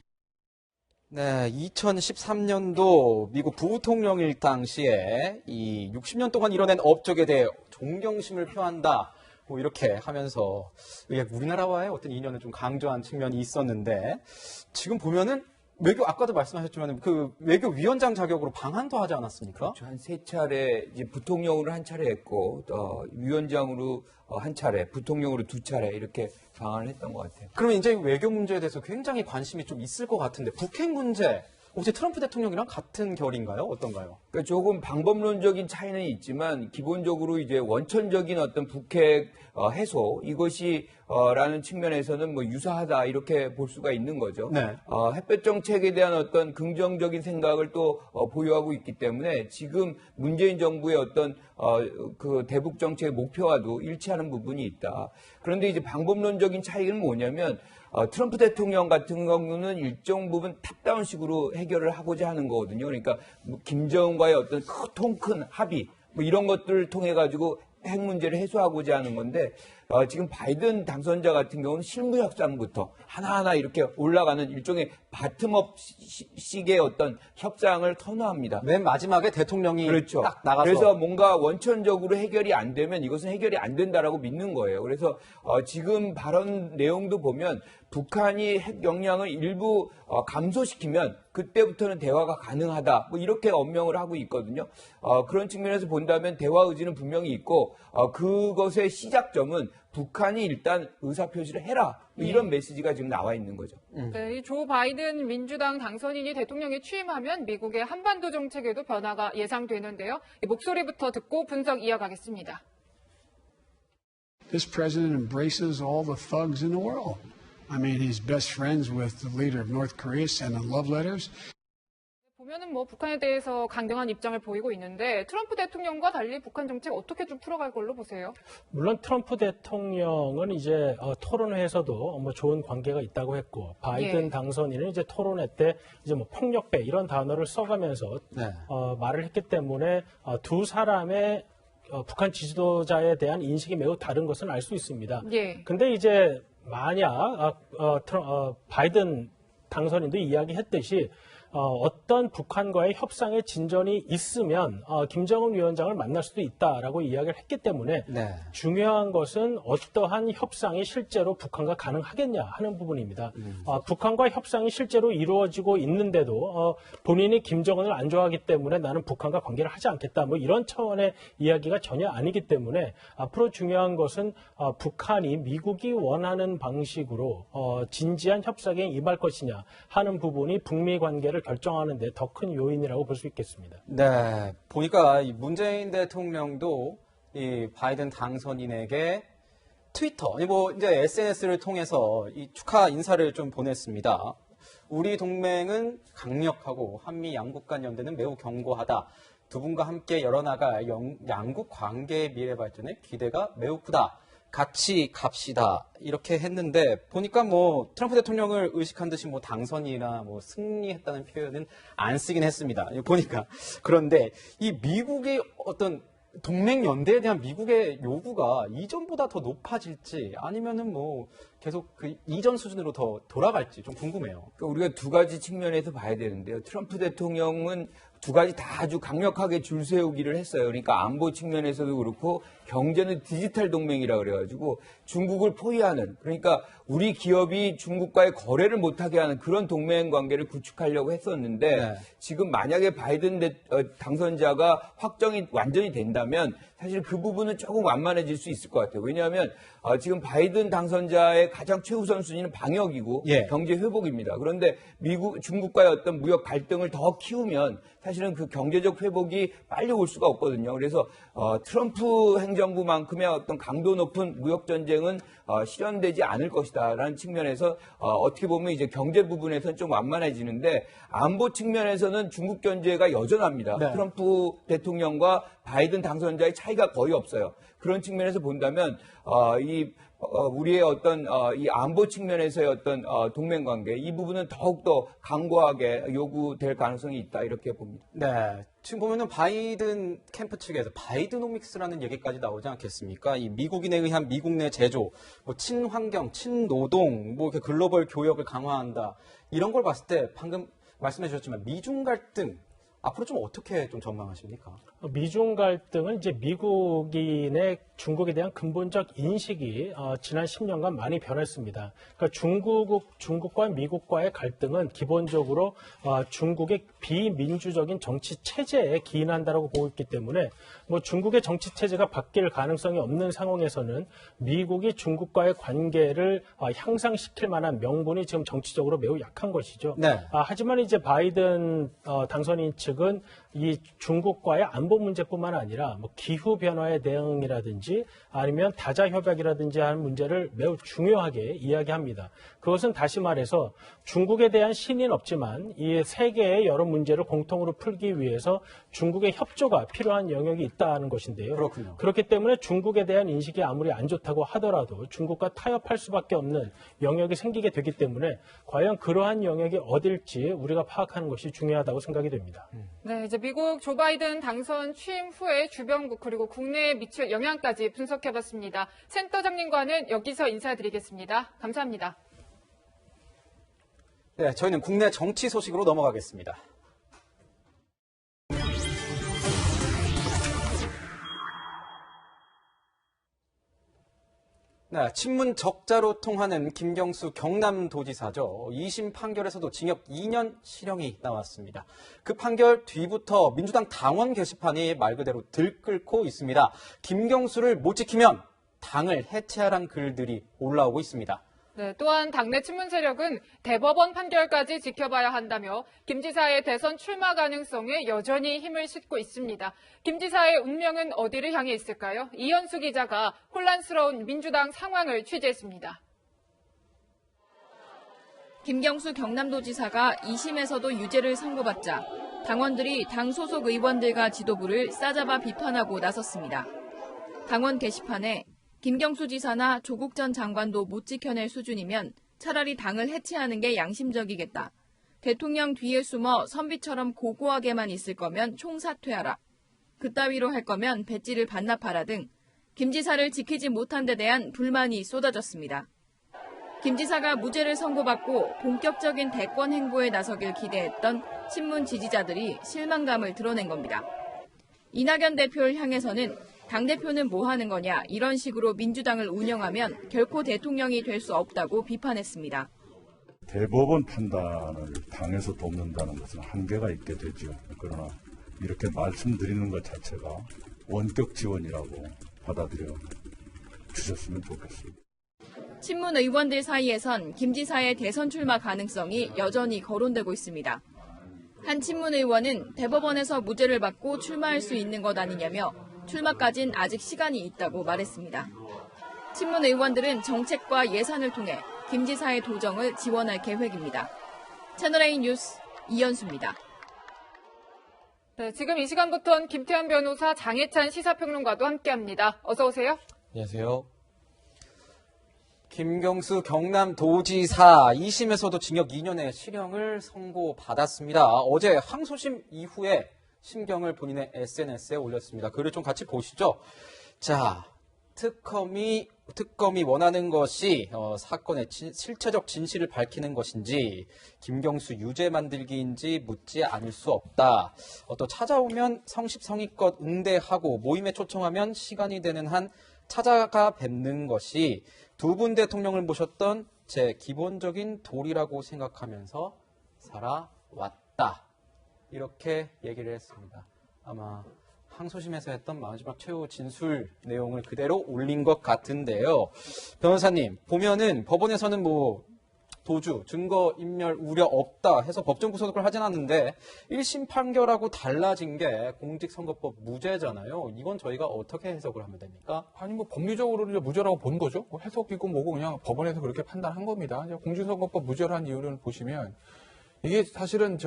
네, 2013년도 미국 부통령일 당시에 이 60년 동안 이뤄낸 업적에 대해 존경심을 표한다. 뭐 이렇게 하면서 우리나라와의 어떤 인연을 좀 강조한 측면이 있었는데 지금 보면은 아까도 말씀하셨지만 그 외교위원장 자격으로 방한도 하지 않았습니까? 한 세 차례 이제 부통령으로 한 차례 했고 위원장으로 한 차례, 부통령으로 두 차례 이렇게 방한을 했던 것 같아요. 그러면 이제 외교 문제에 대해서 굉장히 관심이 좀 있을 것 같은데 북핵 문제 혹시 트럼프 대통령이랑 같은 결인가요? 어떤가요? 그러니까 조금 방법론적인 차이는 있지만 기본적으로 이제 원천적인 어떤 북핵 해소 이것이 라는 측면에서는 뭐 유사하다 이렇게 볼 수가 있는 거죠. 네. 햇볕 정책에 대한 어떤 긍정적인 생각을 또 보유하고 있기 때문에 지금 문재인 정부의 어떤 그 대북 정책의 목표와도 일치하는 부분이 있다. 그런데 이제 방법론적인 차이는 뭐냐면 트럼프 대통령 같은 경우는 일정 부분 탑다운식으로 해결을 하고자 하는 거거든요. 그러니까 뭐 김정은과의 어떤 통 큰 합의 뭐 이런 것들을 통해 가지고 핵 문제를 해소하고자 하는 건데 지금 바이든 당선자 같은 경우는 실무 협상부터 하나하나 이렇게 올라가는 일종의 바텀업식의 어떤 협상을 선호합니다. 맨 마지막에 대통령이 그렇죠. 딱 나가서 그래서 뭔가 원천적으로 해결이 안 되면 이것은 해결이 안 된다라고 믿는 거예요. 그래서 지금 발언 내용도 보면 북한이 핵 역량을 일부 감소시키면 그때부터는 대화가 가능하다. 뭐 이렇게 언명을 하고 있거든요. 그런 측면에서 본다면 대화 의지는 분명히 있고 그것의 시작점은 북한이 일단 의사표시를 해라. 뭐 이런 메시지가 지금 나와 있는 거죠. 네, 이 조 바이든 민주당 당선인이 대통령에 취임하면 미국의 한반도 정책에도 변화가 예상되는데요. 이 목소리부터 듣고 분석 이어가겠습니다. This president embraces all the thugs in the world. I mean, he's best friends with the leader of North Korea, sending love letters. 보면은 뭐 북한에 대해서 강경한 입장을 보이고 있는데 트럼프 대통령과 달리 북한 정책 어떻게 좀 풀어갈 걸로 보세요? 물론 트럼프 대통령은 이제 토론회에서도 뭐 좋은 관계가 있다고 했고 바이든 당선인은 이제 토론회 때 이제 뭐 폭력배 이런 단어를 써가면서 말을 했기 때문에 두 사람의 북한 지지도자에 대한 인식이 매우 다른 것은 알 수 있습니다. 근데 이제 만약 바이든 당선인도 이야기했듯이 어떤 북한과의 협상의 진전이 있으면 김정은 위원장을 만날 수도 있다라고 이야기를 했기 때문에 네. 중요한 것은 어떠한 협상이 실제로 북한과 가능하겠냐 하는 부분입니다. 북한과 협상이 실제로 이루어지고 있는데도 본인이 김정은을 안 좋아하기 때문에 나는 북한과 관계를 하지 않겠다 뭐 이런 차원의 이야기가 전혀 아니기 때문에 앞으로 중요한 것은 북한이 미국이 원하는 방식으로 진지한 협상에 임할 것이냐 하는 부분이 북미 관계를 결정하는 데 더 큰 요인이라고 볼 수 있겠습니다. 네, 보니까 이 문재인 대통령도 이 바이든 당선인에게 트위터, 뭐 이제 SNS를 통해서 이 축하 인사를 좀 보냈습니다. 우리 동맹은 강력하고 한미 양국 간 연대는 매우 견고하다. 두 분과 함께 열어나갈 양국 관계의 미래 발전에 기대가 매우 크다. 같이 갑시다. 이렇게 했는데 보니까 뭐 트럼프 대통령을 의식한 듯이 뭐 당선이나 뭐 승리했다는 표현은 안 쓰긴 했습니다. 보니까. 그런데 이 미국의 어떤 동맹 연대에 대한 미국의 요구가 이전보다 더 높아질지 아니면은 뭐 계속 그 이전 수준으로 더 돌아갈지 좀 궁금해요. 그러니까 우리가 두 가지 측면에서 봐야 되는데요. 트럼프 대통령은 두 가지 다 아주 강력하게 줄 세우기를 했어요. 그러니까 안보 측면에서도 그렇고 경제는 디지털 동맹이라 그래가지고 중국을 포위하는, 그러니까 우리 기업이 중국과의 거래를 못하게 하는 그런 동맹 관계를 구축하려고 했었는데 네. 지금 만약에 바이든 당선자가 확정이 완전히 된다면 사실 그 부분은 조금 완만해질 수 있을 것 같아요. 왜냐하면 지금 바이든 당선자의 가장 최우선 순위는 방역이고 예. 경제 회복입니다. 그런데 중국과의 어떤 무역 갈등을 더 키우면 사실은 그 경제적 회복이 빨리 올 수가 없거든요. 그래서 트럼프 행정부만큼의 어떤 강도 높은 무역 전쟁은 실현되지 않을 것이다라는 측면에서 어떻게 보면 이제 경제 부분에서는 좀 완만해지는데 안보 측면에서는 중국 견제가 여전합니다. 네. 트럼프 대통령과 바이든 당선자의 차이가 거의 없어요. 그런 측면에서 본다면 우리의 어떤 이 안보 측면에서의 어떤 동맹 관계 이 부분은 더욱더 강고하게 요구될 가능성이 있다 이렇게 봅니다. 네. 지금 보면은 바이든 캠프 측에서 바이드노믹스라는 얘기까지 나오지 않겠습니까? 이 미국인에 의한 미국 내 제조, 뭐 친환경, 친노동, 뭐 이렇게 글로벌 교역을 강화한다. 이런 걸 봤을 때 방금 말씀해 주셨지만 미중 갈등 앞으로 좀 어떻게 좀 전망하십니까? 미중 갈등은 이제 미국인의 중국에 대한 근본적 인식이 지난 10년간 많이 변했습니다. 그러니까 중국과 미국과의 갈등은 기본적으로 중국의 비민주적인 정치 체제에 기인한다라고 보고 있기 때문에 뭐 중국의 정치 체제가 바뀔 가능성이 없는 상황에서는 미국이 중국과의 관계를 향상시킬 만한 명분이 지금 정치적으로 매우 약한 것이죠. 네. 하지만 이제 바이든 당선인 측은 이 중국과의 안보 문제뿐만 아니라 뭐 기후 변화에 대응이라든지 아니면 다자 협약이라든지 하는 문제를 매우 중요하게 이야기합니다. 그것은 다시 말해서 중국에 대한 신의는 없지만 이 세계의 여러 문제를 공통으로 풀기 위해서 중국의 협조가 필요한 영역이 있다는 것인데요. 그렇군요. 그렇기 때문에 중국에 대한 인식이 아무리 안 좋다고 하더라도 중국과 타협할 수밖에 없는 영역이 생기게 되기 때문에 과연 그러한 영역이 어딜지 우리가 파악하는 것이 중요하다고 생각이 됩니다. 네, 이제 미국 조 바이든 당선 취임 후에 주변국 그리고 국내에 미칠 영향까지 분석해봤습니다. 센터장님과는 여기서 인사드리겠습니다. 감사합니다. 네, 저희는 국내 정치 소식으로 넘어가겠습니다. 네, 친문 적자로 통하는 김경수 경남도지사죠. 2심 판결에서도 징역 2년 실형이 나왔습니다. 그 판결 뒤부터 민주당 당원 게시판이 말 그대로 들끓고 있습니다. 김경수를 못 지키면 당을 해체하란 글들이 올라오고 있습니다. 네, 또한 당내 친문 세력은 대법원 판결까지 지켜봐야 한다며 김 지사의 대선 출마 가능성에 여전히 힘을 싣고 있습니다. 김 지사의 운명은 어디를 향해 있을까요? 이현수 기자가 혼란스러운 민주당 상황을 취재했습니다. 김경수 경남도지사가 2심에서도 유죄를 선고받자 당원들이 당 소속 의원들과 지도부를 싸잡아 비판하고 나섰습니다. 당원 게시판에 김경수 지사나 조국 전 장관도 못 지켜낼 수준이면 차라리 당을 해체하는 게 양심적이겠다. 대통령 뒤에 숨어 선비처럼 고고하게만 있을 거면 총사퇴하라. 그따위로 할 거면 배지를 반납하라 등 김 지사를 지키지 못한 데 대한 불만이 쏟아졌습니다. 김 지사가 무죄를 선고받고 본격적인 대권 행보에 나서길 기대했던 친문 지지자들이 실망감을 드러낸 겁니다. 이낙연 대표를 향해서는 당대표는 뭐 하는 거냐 이런 식으로 민주당을 운영하면 결코 대통령이 될 수 없다고 비판했습니다. 대법원 판단을 당에서 돕는다는 것은 한계가 있게 되죠. 그러나 이렇게 말씀드리는 것 자체가 원격 지원이라고 받아들여 주셨으면 좋겠습니다. 친문 의원들 사이에선 김 지사의 대선 출마 가능성이 여전히 거론되고 있습니다. 한 친문 의원은 대법원에서 무죄를 받고 출마할 수 있는 것 아니냐며 출마까진 아직 시간이 있다고 말했습니다. 친문 의원들은 정책과 예산을 통해 김 지사의 도정을 지원할 계획입니다. 채널A 뉴스 이현수입니다. 네, 지금 이 시간부터는 김태현 변호사, 장혜찬 시사평론가도 함께합니다. 어서 오세요. 안녕하세요. 김경수 경남도지사 2심에서도 징역 2년의 실형을 선고받았습니다. 어제 항소심 이후에 심경을 본인의 SNS에 올렸습니다. 글을 좀 같이 보시죠. 자, 특검이 원하는 것이 사건의 실체적 진실을 밝히는 것인지 김경수 유죄 만들기인지 묻지 않을 수 없다. 또 찾아오면 성십성의껏 응대하고 모임에 초청하면 시간이 되는 한 찾아가 뵙는 것이 두 분 대통령을 모셨던 제 기본적인 도리라고 생각하면서 살아왔다. 이렇게 얘기를 했습니다. 아마 항소심에서 했던 마지막 최후 진술 내용을 그대로 올린 것 같은데요. 변호사님, 보면은 법원에서는 도주, 증거 인멸 우려 없다 해서 법정 구속을 하진 않는데 1심 판결하고 달라진 게 공직선거법 무죄잖아요. 이건 저희가 어떻게 해석을 하면 됩니까? 아니 법리적으로는 이제 무죄라고 본 거죠. 해석이고 뭐고 그냥 법원에서 그렇게 판단한 겁니다. 공직선거법 무죄라는 이유를 보시면 이게 사실은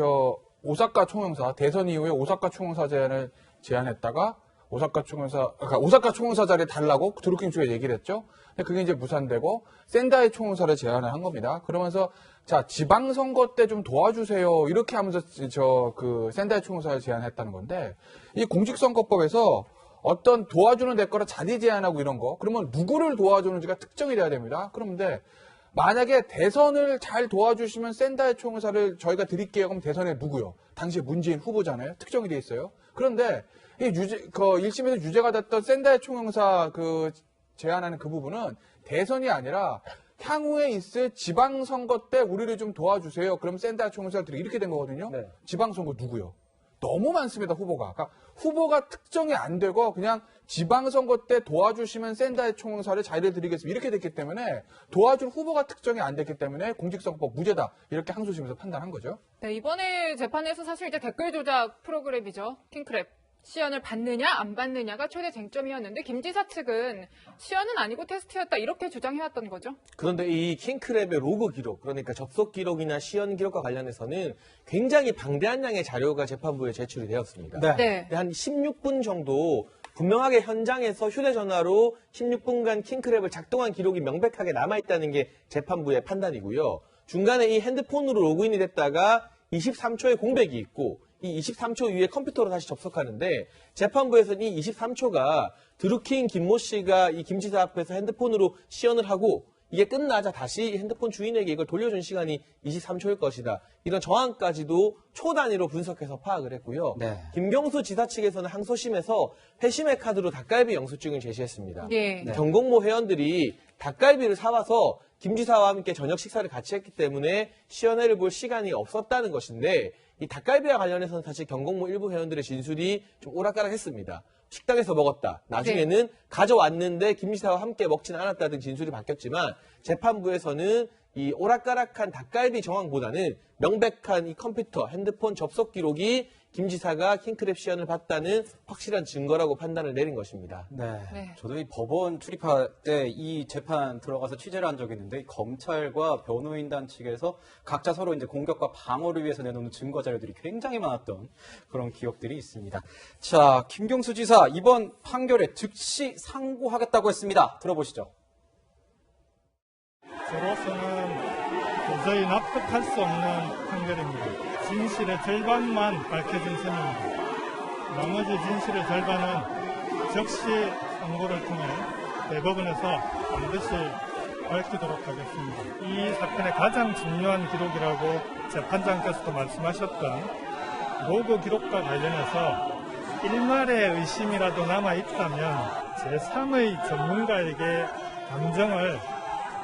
오사카 총영사 대선 이후에 오사카 총영사 제안을 제안했다가 오사카 총영사 자리에 달라고 드루킹 주에 얘기를 했죠. 근데 그게 이제 무산되고 센다이 총영사를 제안을 한 겁니다. 그러면서 자 지방선거 때 좀 도와주세요 이렇게 하면서 센다이 총영사를 제안했다는 건데 이 공직선거법에서 어떤 도와주는 대가로 자리 제안하고 이런 거 그러면 누구를 도와주는지가 특정이 돼야 됩니다. 그런데 만약에 대선을 잘 도와주시면 센다이 총영사를 저희가 드릴게요. 그럼 대선에 누구요? 당시 문재인 후보잖아요. 특정이 돼 있어요. 그런데 이 1심에서 유죄가 됐던 센다이 총영사 제안하는 그 부분은 대선이 아니라 향후에 있을 지방선거 때 우리를 좀 도와주세요. 그럼 센다이 총영사를 드리고 이렇게 된 거거든요. 네. 지방선거 누구요? 너무 많습니다, 후보가. 그러니까 후보가 특정이 안 되고 그냥 지방선거 때 도와주시면 센다이 총영사를 자리를 드리겠습니다. 이렇게 됐기 때문에 도와줄 후보가 특정이 안 됐기 때문에 공직선거법 무죄다. 이렇게 항소심에서 판단한 거죠. 네, 이번에 재판에서 사실 이제 댓글 조작 프로그램이죠. 킹크랩. 시연을 받느냐 안 받느냐가 최대 쟁점이었는데 김 지사 측은 시연은 아니고 테스트였다 이렇게 주장해왔던 거죠. 그런데 이 킹크랩의 로그 기록, 그러니까 접속 기록이나 시연 기록과 관련해서는 굉장히 방대한 양의 자료가 재판부에 제출이 되었습니다. 네. 한 16분 정도 분명하게 현장에서 휴대전화로 16분간 킹크랩을 작동한 기록이 명백하게 남아있다는 게 재판부의 판단이고요. 중간에 이 핸드폰으로 로그인이 됐다가 23초의 공백이 있고 이 23초 이후에 컴퓨터로 다시 접속하는데 재판부에서는 이 23초가 드루킹 김모 씨가 이 김 지사 앞에서 핸드폰으로 시연을 하고 이게 끝나자 다시 핸드폰 주인에게 이걸 돌려준 시간이 23초일 것이다. 이런 정황까지도 초 단위로 분석해서 파악을 했고요. 네. 김경수 지사 측에서는 항소심에서 회심의 카드로 닭갈비 영수증을 제시했습니다. 네. 경공모 회원들이 닭갈비를 사와서 김 지사와 함께 저녁 식사를 같이 했기 때문에 시연회를 볼 시간이 없었다는 것인데 이 닭갈비와 관련해서는 사실 경공모 일부 회원들의 진술이 좀 오락가락했습니다. 식당에서 먹었다. 나중에는 가져왔는데 김 지사와 함께 먹지는 않았다는 진술이 바뀌었지만 재판부에서는 이 오락가락한 닭갈비 정황보다는 명백한 이 컴퓨터, 핸드폰 접속 기록이 김 지사가 킹크랩 시연을 봤다는 확실한 증거라고 판단을 내린 것입니다. 네. 저도 이 법원 출입할 때 이 재판 들어가서 취재를 한 적이 있는데 검찰과 변호인단 측에서 각자 서로 이제 공격과 방어를 위해서 내놓는 증거 자료들이 굉장히 많았던 그런 기억들이 있습니다. 자, 김경수 지사 이번 판결에 즉시 상고하겠다고 했습니다. 들어보시죠. 저로서는 도저히 납득할 수 없는 판결입니다. 진실의 절반만 밝혀진 셈입니다. 나머지 진실의 절반은 즉시 선고를 통해 대법원에서 반드시 밝히도록 하겠습니다. 이 사건의 가장 중요한 기록이라고 재판장께서도 말씀하셨던 로그 기록과 관련해서 일말의 의심이라도 남아있다면 제3의 전문가에게 감정을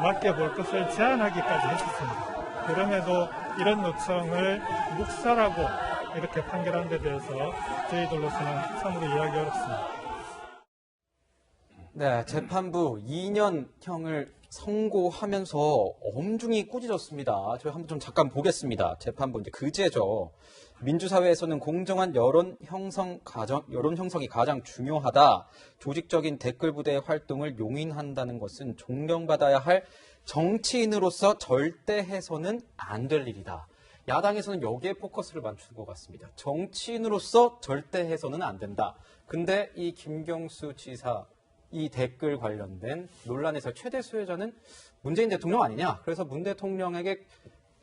맡겨볼 것을 제안하기까지 했었습니다. 그럼에도 이런 요청을 묵살하고 이렇게 판결한 데 대해서 저희들로서는 참으로 이해하기 어렵습니다. 네, 재판부 2년형을 선고하면서 엄중히 꾸짖었습니다. 저희 한번 좀 잠깐 보겠습니다. 재판부 이제 그제죠. 민주사회에서는 공정한 여론 형성이 가장 중요하다. 조직적인 댓글 부대의 활동을 용인한다는 것은 존경받아야 할 정치인으로서 절대 해서는 안 될 일이다. 야당에서는 여기에 포커스를 맞춘 것 같습니다. 정치인으로서 절대 해서는 안 된다. 근데 이 김경수 지사 이 댓글 관련된 논란에서 최대 수혜자는 문재인 대통령 아니냐. 그래서 문 대통령에게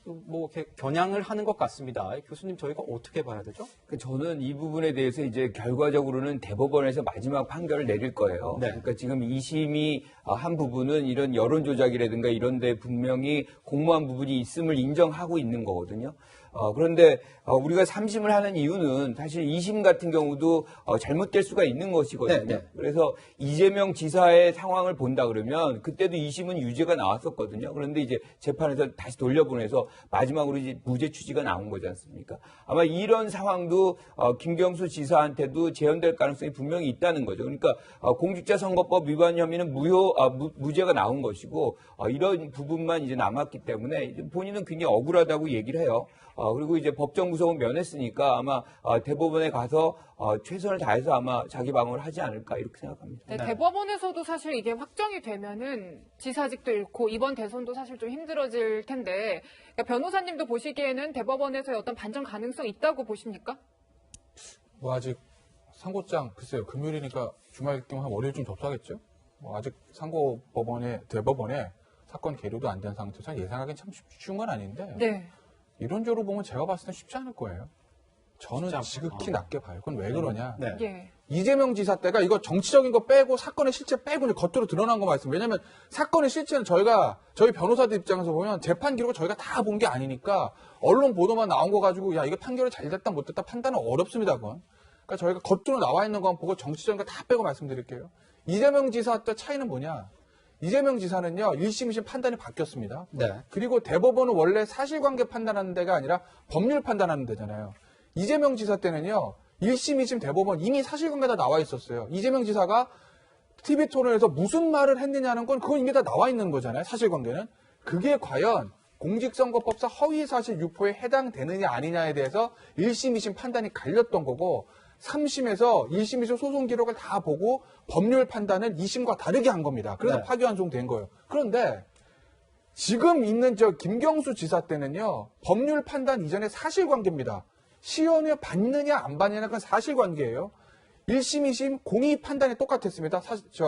뭐 이렇게 겨냥을 하는 것 같습니다. 교수님 저희가 어떻게 봐야 되죠? 저는 이 부분에 대해서 이제 결과적으로는 대법원에서 마지막 판결을 내릴 거예요. 네. 그러니까 지금 2심이 한 부분은 이런 여론 조작이라든가 이런 데 분명히 공모한 부분이 있음을 인정하고 있는 거거든요. 그런데 우리가 3심을 하는 이유는 사실 2심 같은 경우도 잘못될 수가 있는 것이거든요. 네. 그래서 이재명 지사의 상황을 본다 그러면 그때도 2심은 유죄가 나왔었거든요. 그런데 이제 재판에서 다시 돌려보내서 마지막으로 이제 무죄 취지가 나온 거지 않습니까? 아마 이런 상황도 김경수 지사한테도 재현될 가능성이 분명히 있다는 거죠. 그러니까 공직자선거법 위반 혐의는 무죄가 나온 것이고 이런 부분만 이제 남았기 때문에 이제 본인은 굉장히 억울하다고 얘기를 해요. 그리고 이제 법정 구속은 면했으니까 아마 대법원에 가서 최선을 다해서 아마 자기 방어를 하지 않을까 이렇게 생각합니다. 네, 대법원에서도 사실 이게 확정이 되면은 지사직도 잃고 이번 대선도 사실 좀 힘들어질 텐데 그러니까 변호사님도 보시기에는 대법원에서의 어떤 반전 가능성 있다고 보십니까? 뭐 아직 상고장 글쎄요 금요일이니까 주말 겸 한 월요일쯤 접수하겠죠. 뭐 아직 대법원에 사건 계류도 안 된 상태에서 예상하기는 참 쉬운 건 아닌데. 네. 이론적으로 보면 제가 봤을 땐 쉽지 않을 거예요. 저는 지극히 낮게 봐요. 그건 왜 그러냐. 네. 예. 이재명 지사 때가 이거 정치적인 거 빼고 사건의 실체 빼고 겉으로 드러난 거 말씀. 왜냐하면 사건의 실체는 저희 변호사들 입장에서 보면 재판 기록을 저희가 다 본 게 아니니까 언론 보도만 나온 거 가지고 야 이거 판결이 잘 됐다 못 됐다 판단은 어렵습니다. 그건. 그러니까 저희가 겉으로 나와 있는 건 보고 정치적인 거 다 빼고 말씀드릴게요. 이재명 지사 때 차이는 뭐냐. 이재명 지사는요, 1심, 2심 판단이 바뀌었습니다. 네. 그리고 대법원은 원래 사실관계 판단하는 데가 아니라 법률 판단하는 데잖아요. 이재명 지사 때는요, 1심, 2심 대법원 이미 사실관계가 나와 있었어요. 이재명 지사가 TV 토론에서 무슨 말을 했느냐는 건 그건 이미 다 나와 있는 거잖아요. 사실관계는. 그게 과연 공직선거법상 허위사실 유포에 해당되느냐 아니냐에 대해서 1심, 2심 판단이 갈렸던 거고 3심에서 1심, 2심 소송 기록을 다 보고 법률 판단을 2심과 다르게 한 겁니다. 그래서 네. 파기환송된 거예요. 그런데 지금 있는 김경수 지사 때는요. 법률 판단 이전에 사실관계입니다. 시연을 받느냐 안 받느냐 그건 사실관계예요. 1심, 2심 공의 판단이 똑같았습니다.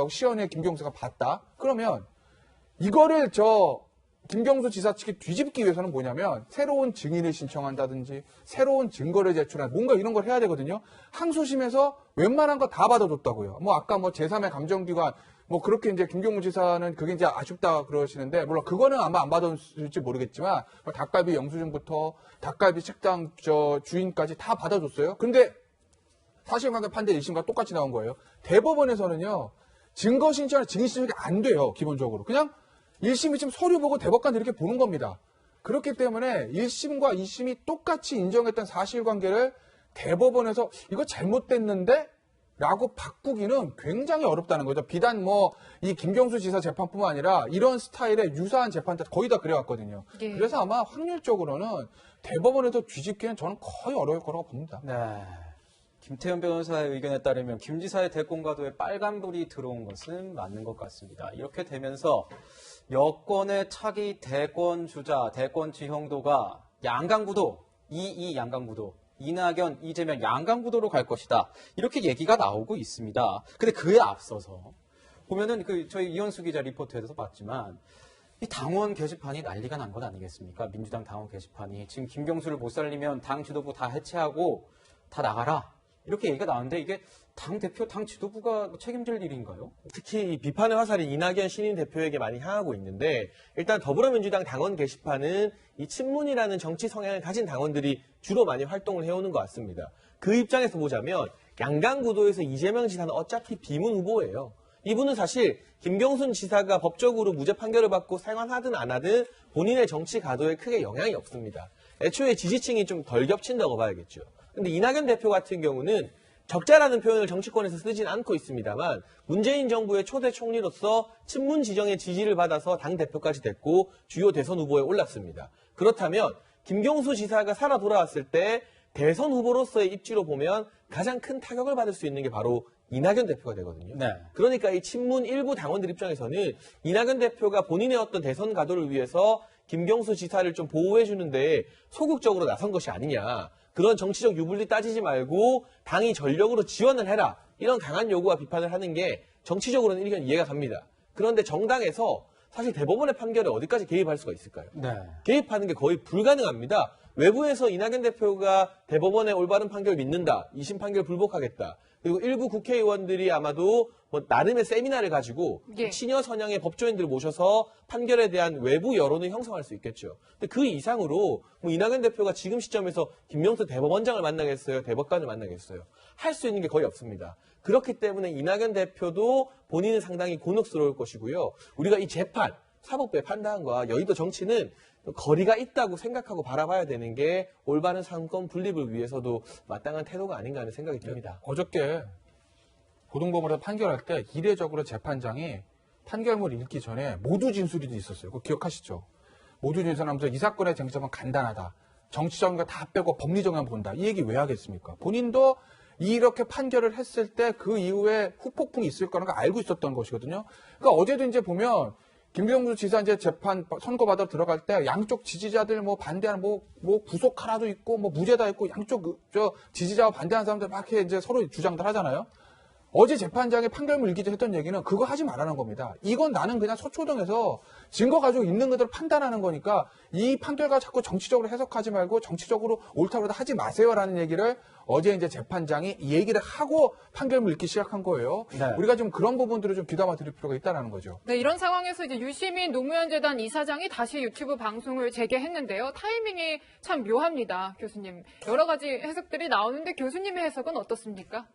시연에 김경수가 받다. 그러면 이거를 김경수 지사 측이 뒤집기 위해서는 뭐냐면 새로운 증인을 신청한다든지 새로운 증거를 제출한 뭔가 이런 걸 해야 되거든요. 항소심에서 웬만한 거 다 받아줬다고요. 아까 제3의 감정기관 그렇게 이제 김경수 지사는 그게 이제 아쉽다 그러시는데 물론 그거는 아마 안 받았을지 모르겠지만 닭갈비 영수증부터 닭갈비 식당 주인까지 다 받아줬어요. 근데 사실관계 판단 1심과 똑같이 나온 거예요. 대법원에서는요. 증거 신청이나 증인 신청이 안 돼요. 기본적으로. 그냥 1심, 2심 서류 보고 대법관 이렇게 보는 겁니다. 그렇기 때문에 1심과 2심이 똑같이 인정했던 사실관계를 대법원에서 이거 잘못됐는데? 라고 바꾸기는 굉장히 어렵다는 거죠. 비단 이 김경수 지사 재판뿐만 아니라 이런 스타일의 유사한 재판 거의 다 그래왔거든요. 예. 그래서 아마 확률적으로는 대법원에서 뒤집기는 저는 거의 어려울 거라고 봅니다. 네. 김태현 변호사의 의견에 따르면 김 지사의 대권과도에 빨간불이 들어온 것은 맞는 것 같습니다. 이렇게 되면서 여권의 차기 대권 주자, 대권 지형도가 양강구도, 양강구도, 이낙연, 이재명 양강구도로 갈 것이다. 이렇게 얘기가 나오고 있습니다. 근데 그에 앞서서 보면은 저희 이현수 기자 리포트에서 봤지만 이 당원 게시판이 난리가 난 것 아니겠습니까? 민주당 당원 게시판이 지금 김경수를 못 살리면 당 지도부 다 해체하고 다 나가라. 이렇게 얘기가 나왔는데 이게 당 대표, 당 지도부가 책임질 일인가요? 특히 이 비판의 화살이 이낙연 신인 대표에게 많이 향하고 있는데 일단 더불어민주당 당원 게시판은 이 친문이라는 정치 성향을 가진 당원들이 주로 많이 활동을 해오는 것 같습니다. 그 입장에서 보자면 양강구도에서 이재명 지사는 어차피 비문 후보예요. 이분은 사실 김경순 지사가 법적으로 무죄 판결을 받고 생활하든 안 하든 본인의 정치 가도에 크게 영향이 없습니다. 애초에 지지층이 좀 덜 겹친다고 봐야겠죠. 근데 이낙연 대표 같은 경우는 적자라는 표현을 정치권에서 쓰진 않고 있습니다만 문재인 정부의 초대 총리로서 친문 지정의 지지를 받아서 당대표까지 됐고 주요 대선 후보에 올랐습니다. 그렇다면 김경수 지사가 살아 돌아왔을 때 대선 후보로서의 입지로 보면 가장 큰 타격을 받을 수 있는 게 바로 이낙연 대표가 되거든요. 네. 그러니까 이 친문 일부 당원들 입장에서는 이낙연 대표가 본인의 어떤 대선 가도를 위해서 김경수 지사를 좀 보호해 주는데 소극적으로 나선 것이 아니냐. 그런 정치적 유불리 따지지 말고 당이 전력으로 지원을 해라. 이런 강한 요구와 비판을 하는 게 정치적으로는 일견 이해가 갑니다. 그런데 정당에서 사실 대법원의 판결에 어디까지 개입할 수가 있을까요? 네. 개입하는 게 거의 불가능합니다. 외부에서 이낙연 대표가 대법원의 올바른 판결을 믿는다. 2심 판결 불복하겠다. 그리고 일부 국회의원들이 아마도 뭐 나름의 세미나를 가지고 예. 친여 선양의 법조인들을 모셔서 판결에 대한 외부 여론을 형성할 수 있겠죠. 근데 그 이상으로 뭐 이낙연 대표가 지금 시점에서 김명수 대법원장을 만나겠어요? 대법관을 만나겠어요? 할 수 있는 게 거의 없습니다. 그렇기 때문에 이낙연 대표도 본인은 상당히 곤혹스러울 것이고요. 우리가 이 재판, 사법부의 판단과 여의도 정치는 거리가 있다고 생각하고 바라봐야 되는 게 올바른 상권 분립을 위해서도 마땅한 태도가 아닌가 하는 생각이 듭니다. 어저께 고등법원에서 판결할 때 이례적으로 재판장이 판결문 읽기 전에 모두 진술이 있었어요. 그거 기억하시죠? 모두 진술하면서 이 사건의 쟁점은 간단하다. 정치적인 거 다 빼고 법리적만 본다. 이 얘기 왜 하겠습니까? 본인도 이렇게 판결을 했을 때 그 이후에 후폭풍이 있을 거라는 걸 알고 있었던 것이거든요. 그러니까 어제도 이제 보면 김경수 지사 이제 재판 선고받아 들어갈 때 양쪽 지지자들 뭐 반대하는 뭐 구속하라도 있고 뭐 무죄다 있고 양쪽 저 지지자와 반대하는 사람들 막 이렇게 이제 서로 주장들 하잖아요. 어제 재판장이 판결문 읽기 전에 했던 얘기는 그거 하지 말라는 겁니다. 이건 나는 그냥 서초동에서 증거 가지고 있는 그대로 판단하는 거니까 이 판결과 자꾸 정치적으로 해석하지 말고 정치적으로 옳다고 하지 마세요라는 얘기를 어제 이제 재판장이 이 얘기를 하고 판결문 읽기 시작한 거예요. 네. 우리가 좀 그런 부분들을 좀 귀담아 드릴 필요가 있다는 거죠. 네, 이런 상황에서 이제 유시민 노무현 재단 이사장이 다시 유튜브 방송을 재개했는데요. 타이밍이 참 묘합니다, 교수님. 여러 가지 해석들이 나오는데 교수님의 해석은 어떻습니까?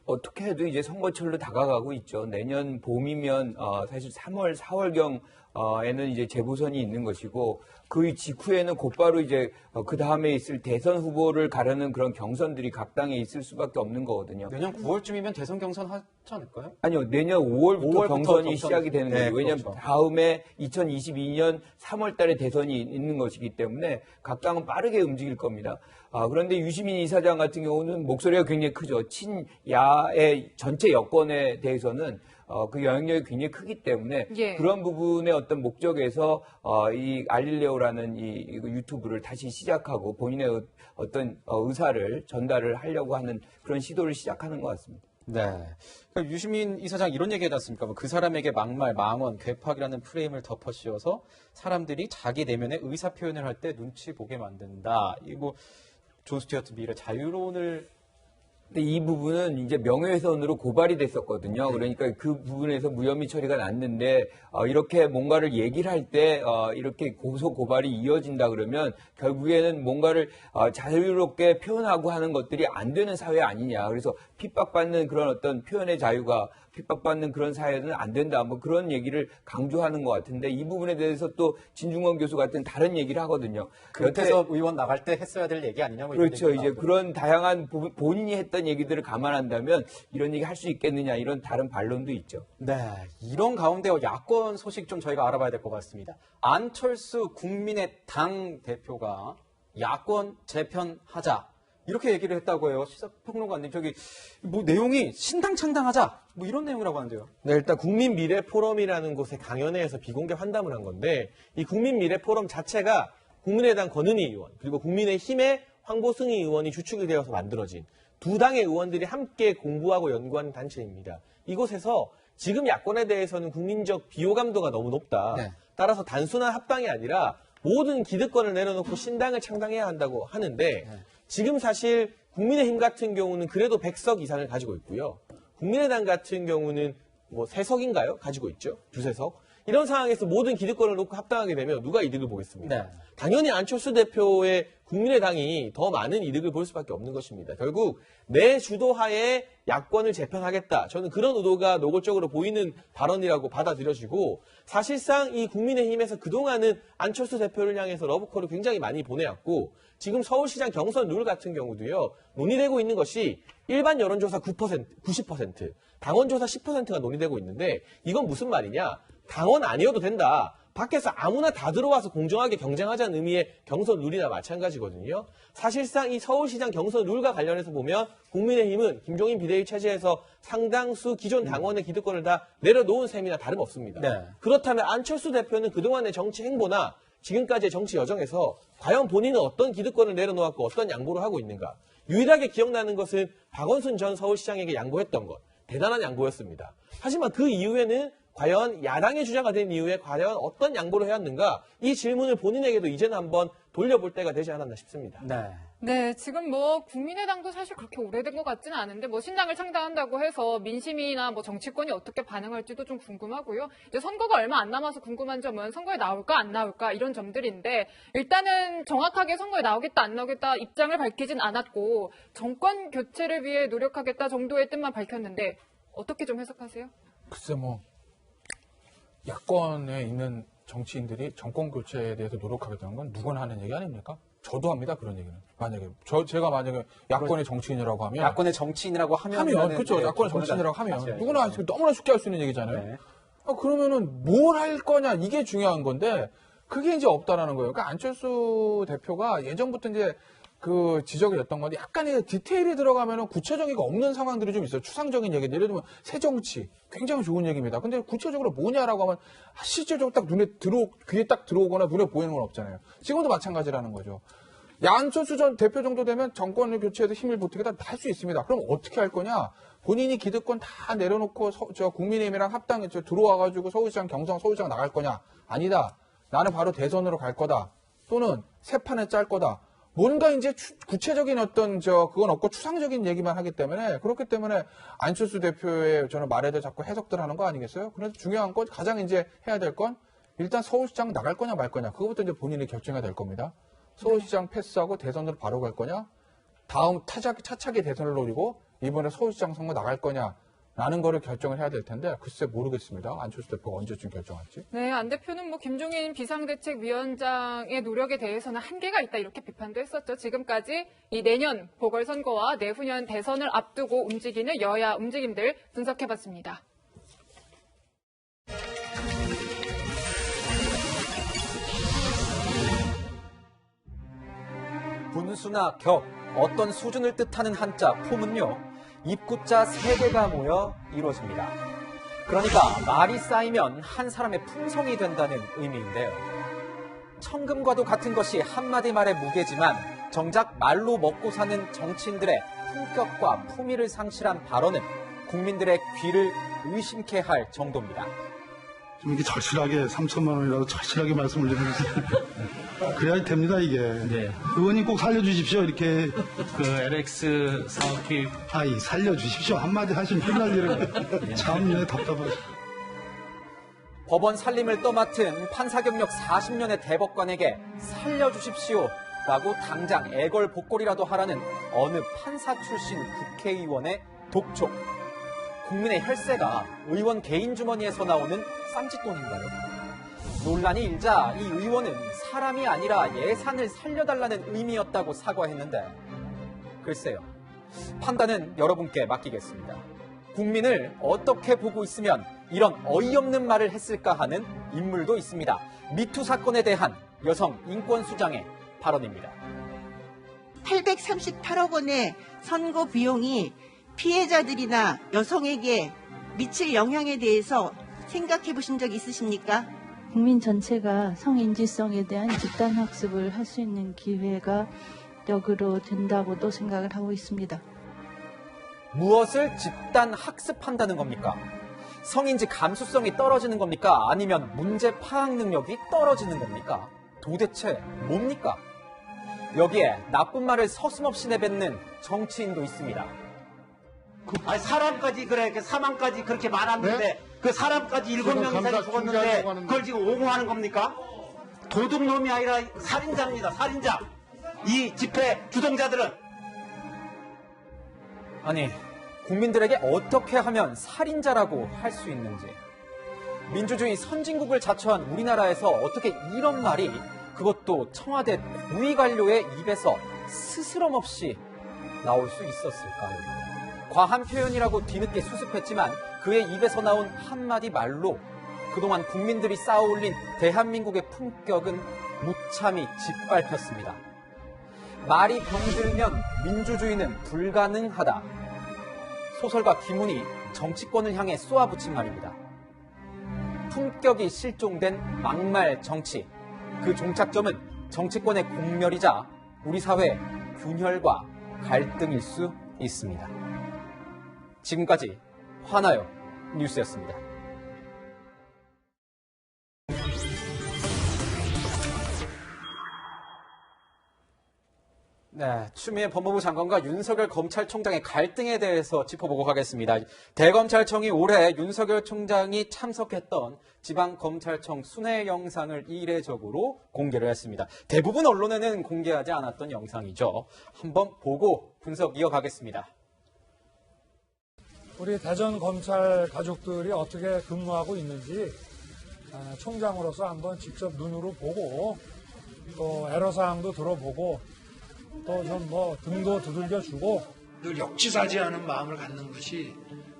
어떻게 해도 이제 선거철로 다가가고 있죠. 내년 봄이면 사실 3월, 4월경에는 이제 재보선이 있는 것이고 그 직후에는 곧바로 이제 그 다음에 있을 대선 후보를 가르는 그런 경선들이 각 당에 있을 수밖에 없는 거거든요. 내년 9월쯤이면 대선 경선 하지 않을까요? 아니요, 내년 5월부터 경선이 시작이 되는 거예요. 네, 왜냐하면 그렇죠. 다음에 2022년 3월 달에 대선이 있는 것이기 때문에 각 당은 빠르게 움직일 겁니다. 그런데 유시민 이사장 같은 경우는 목소리가 굉장히 크죠. 친야의 전체 여권에 대해서는 그 영향력이 굉장히 크기 때문에 예. 그런 부분의 어떤 목적에서 이 알릴레오라는 이 유튜브를 다시 시작하고 본인의 어떤 의사를 전달을 하려고 하는 그런 시도를 시작하는 것 같습니다. 네. 그러니까 유시민 이사장 이런 얘기 하지 않습니까? 그 사람에게 막말, 망언, 괴팍이라는 프레임을 덮어씌워서 사람들이 자기 내면의 의사 표현을 할 때 눈치 보게 만든다. 이거 존 스튜어트 밀의 자유론을 근데 이 부분은 이제 명예훼손으로 고발이 됐었거든요. 그러니까 그 부분에서 무혐의 처리가 났는데 이렇게 뭔가를 얘기를 할 때 이렇게 고소 고발이 이어진다 그러면 결국에는 뭔가를 자유롭게 표현하고 하는 것들이 안 되는 사회 아니냐. 그래서 핍박받는 그런 어떤 표현의 자유가 핍박받는 그런 사회는 안 된다. 뭐 그런 얘기를 강조하는 것 같은데 이 부분에 대해서 또 진중권 교수 같은 다른 얘기를 하거든요. 그때서 의원 나갈 때 했어야 될 얘기 아니냐. 뭐 그렇죠. 이런 이제 그런 다양한 본인이 했던 얘기들을 감안한다면 이런 얘기 할 수 있겠느냐 이런 다른 반론도 있죠. 네, 이런 가운데 야권 소식 좀 저희가 알아봐야 될 것 같습니다. 안철수 국민의당 대표가 야권 재편하자 이렇게 얘기를 했다고 해요. 시사평론가님 저기 뭐 내용이 신당 창당하자 뭐 이런 내용이라고 하는데요. 네, 일단 국민미래포럼이라는 곳의 강연회에서 비공개 환담을 한 건데 이 국민미래포럼 자체가 국민의당 권은희 의원 그리고 국민의힘의 황보승희 의원이 주축이 되어서 만들어진 두 당의 의원들이 함께 공부하고 연구하는 단체입니다. 이곳에서 지금 야권에 대해서는 국민적 비호감도가 너무 높다. 네. 따라서 단순한 합당이 아니라 모든 기득권을 내려놓고 신당을 창당해야 한다고 하는데 지금 사실 국민의힘 같은 경우는 그래도 100석 이상을 가지고 있고요. 국민의당 같은 경우는 뭐 3석인가요? 가지고 있죠. 2~3석. 이런 상황에서 모든 기득권을 놓고 합당하게 되면 누가 이득을 보겠습니까? 네. 당연히 안철수 대표의 국민의당이 더 많은 이득을 볼 수밖에 없는 것입니다. 결국 내 주도하에 야권을 재편하겠다. 저는 그런 의도가 노골적으로 보이는 발언이라고 받아들여지고 사실상 이 국민의힘에서 그동안은 안철수 대표를 향해서 러브콜을 굉장히 많이 보내왔고 지금 서울시장 경선 룰 같은 경우도요. 논의되고 있는 것이 일반 여론조사 90%, 당원조사 10%가 논의되고 있는데 이건 무슨 말이냐. 당원 아니어도 된다. 밖에서 아무나 다 들어와서 공정하게 경쟁하자는 의미의 경선 룰이나 마찬가지거든요. 사실상 이 서울시장 경선 룰과 관련해서 보면 국민의힘은 김종인 비대위 체제에서 상당수 기존 당원의 기득권을 다 내려놓은 셈이나 다름없습니다. 네. 그렇다면 안철수 대표는 그동안의 정치 행보나 지금까지의 정치 여정에서 과연 본인은 어떤 기득권을 내려놓았고 어떤 양보를 하고 있는가. 유일하게 기억나는 것은 박원순 전 서울시장에게 양보했던 것. 대단한 양보였습니다. 하지만 그 이후에는 과연 야당의 주자가 된 이후에 과연 어떤 양보를 해왔는가 이 질문을 본인에게도 이제는 한번 돌려볼 때가 되지 않았나 싶습니다. 네, 지금 뭐 국민의당도 사실 그렇게 오래된 것 같지는 않은데 뭐 신당을 창당한다고 해서 민심이나 뭐 정치권이 어떻게 반응할지도 좀 궁금하고요. 이제 선거가 얼마 안 남아서 궁금한 점은 선거에 나올까 안 나올까 이런 점들인데 일단은 정확하게 선거에 나오겠다 안 나오겠다 입장을 밝히진 않았고 정권 교체를 위해 노력하겠다 정도의 뜻만 밝혔는데 어떻게 좀 해석하세요? 글쎄 뭐 야권에 있는 정치인들이 정권 교체에 대해서 노력하겠다는 건 누구나 하는 얘기 아닙니까? 저도 합니다 그런 얘기는. 만약에 제가 만약에 야권의 정치인이라고 하면 야권의 정치인이라고 하면 그렇죠. 네, 야권의 정치인이라고 하면 맞아요. 누구나 너무나 쉽게 할 수 있는 얘기잖아요. 네. 그러면은 뭘 할 거냐 이게 중요한 건데 그게 이제 없다라는 거예요. 그러니까 안철수 대표가 예전부터 이제 그 지적이 됐던 건데 약간의 디테일이 들어가면은 구체적이가 없는 상황들이 좀 있어요. 추상적인 얘기. 예를 들면 새정치 굉장히 좋은 얘기입니다. 근데 구체적으로 뭐냐라고 하면 실질적으로 딱 귀에 딱 들어오거나 눈에 보이는 건 없잖아요. 지금도 마찬가지라는 거죠. 안철수 전 대표 정도 되면 정권을 교체해서 힘을 보태겠다 할 수 있습니다. 그럼 어떻게 할 거냐? 본인이 기득권 다 내려놓고 국민의힘이랑 합당 들어와가지고 서울시장 경선 서울시장 나갈 거냐? 아니다. 나는 바로 대선으로 갈 거다. 또는 새 판을 짤 거다. 뭔가 이제 구체적인 어떤 그건 없고 추상적인 얘기만 하기 때문에 그렇기 때문에 안철수 대표의 저는 말에 대해 자꾸 해석들 하는 거 아니겠어요? 그래서 중요한 건 가장 이제 해야 될 건 일단 서울시장 나갈 거냐 말 거냐 그것부터 이제 본인이 결정해야 될 겁니다. 서울시장 패스하고 대선으로 바로 갈 거냐? 다음 차차기 대선을 노리고 이번에 서울시장 선거 나갈 거냐? 라는 거를 결정을 해야 될 텐데 글쎄 모르겠습니다. 안철수 대표가 언제쯤 결정할지. 네, 안 대표는 뭐 김종인 비상대책위원장의 노력에 대해서는 한계가 있다 이렇게 비판도 했었죠. 지금까지 이 내년 보궐선거와 내후년 대선을 앞두고 움직이는 여야 움직임들 분석해봤습니다. 분수나 격, 어떤 수준을 뜻하는 한자 폼은요. 입구자 3개가 모여 이루어집니다. 그러니까 말이 쌓이면 한 사람의 품성이 된다는 의미인데요. 천금과도 같은 것이 한마디 말의 무게지만 정작 말로 먹고 사는 정치인들의 품격과 품위를 상실한 발언은 국민들의 귀를 의심케 할 정도입니다. 좀 이렇게 절실하게 3천만 원이라도 절실하게 말씀을 좀 해주세요. 그래야 됩니다, 이게. 네. 의원님 꼭 살려주십시오, 이렇게. 그 LX 사업 투입. 아이, 살려주십시오. 한마디 하시면 끝날 일은. 참, 답답하죠. 법원 살림을 떠맡은 판사 경력 40년의 대법관에게 살려주십시오라고 당장 애걸복걸이라도 하라는 어느 판사 출신 국회의원의 독촉. 국민의 혈세가 의원 개인 주머니에서 나오는 쌈짓돈인가요? 논란이 일자 이 의원은 사람이 아니라 예산을 살려달라는 의미였다고 사과했는데 글쎄요. 판단은 여러분께 맡기겠습니다. 국민을 어떻게 보고 있으면 이런 어이없는 말을 했을까 하는 인물도 있습니다. 미투 사건에 대한 여성 인권수장의 발언입니다. 838억 원의 선거 비용이 피해자들이나 여성에게 미칠 영향에 대해서 생각해 보신 적 있으십니까? 국민 전체가 성인지성에 대한 집단 학습을 할 수 있는 기회가 역으로 된다고도 생각을 하고 있습니다. 무엇을 집단 학습한다는 겁니까? 성인지 감수성이 떨어지는 겁니까? 아니면 문제 파악 능력이 떨어지는 겁니까? 도대체 뭡니까? 여기에 나쁜 말을 서슴없이 내뱉는 정치인도 있습니다. 아니, 사람까지 그래 사망까지 그렇게 많았는데 네? 그 사람까지 7명 이상이 죽었는데 그걸 지금 옹호하는 겁니까? 도둑놈이 아니라 살인자입니다. 살인자. 이 집회 주동자들은. 아니, 국민들에게 어떻게 하면 살인자라고 할 수 있는지. 민주주의 선진국을 자처한 우리나라에서 어떻게 이런 말이, 그것도 청와대 고위 관료의 입에서 스스럼 없이 나올 수 있었을까요? 과한 표현이라고 뒤늦게 수습했지만 그의 입에서 나온 한마디 말로 그동안 국민들이 쌓아올린 대한민국의 품격은 무참히 짓밟혔습니다. 말이 병들면 민주주의는 불가능하다. 소설가 김훈이 정치권을 향해 쏘아붙인 말입니다. 품격이 실종된 막말 정치. 그 종착점은 정치권의 공멸이자 우리 사회의 균열과 갈등일 수 있습니다. 지금까지 화나요 뉴스였습니다. 네, 추미애 법무부 장관과 윤석열 검찰총장의 갈등에 대해서 짚어보고 가겠습니다. 대검찰청이 올해 윤석열 총장이 참석했던 지방검찰청 순회 영상을 이례적으로 공개를 했습니다. 대부분 언론에는 공개하지 않았던 영상이죠. 한번 보고 분석 이어가겠습니다. 우리 대전 검찰 가족들이 어떻게 근무하고 있는지 총장으로서 한번 직접 눈으로 보고 또 애로사항도 들어보고 또 좀 등도 두들겨주고 늘 역지사지하는 마음을 갖는 것이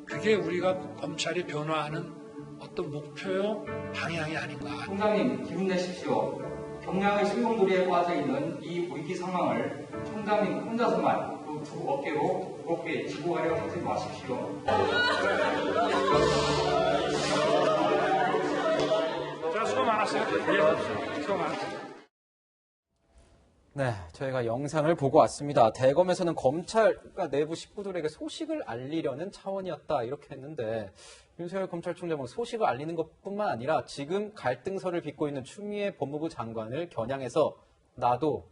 그게 우리가 검찰이 변화하는 어떤 목표요 방향이 아닌가. 총장님 기운 내십시오. 경량의 신용도리에 빠져 있는 이 위기 상황을 총장님 혼자서만 두 어깨로 무겁게 지고 가려 하지 마십시오. 자, 수고 많았어요. 예, 수고 많았어요. 네, 저희가 영상을 보고 왔습니다. 대검에서는 검찰 내부 식구들에게 소식을 알리려는 차원이었다 이렇게 했는데 윤석열 검찰총장은 소식을 알리는 것뿐만 아니라 지금 갈등설을 빚고 있는 추미애 법무부 장관을 겨냥해서 나도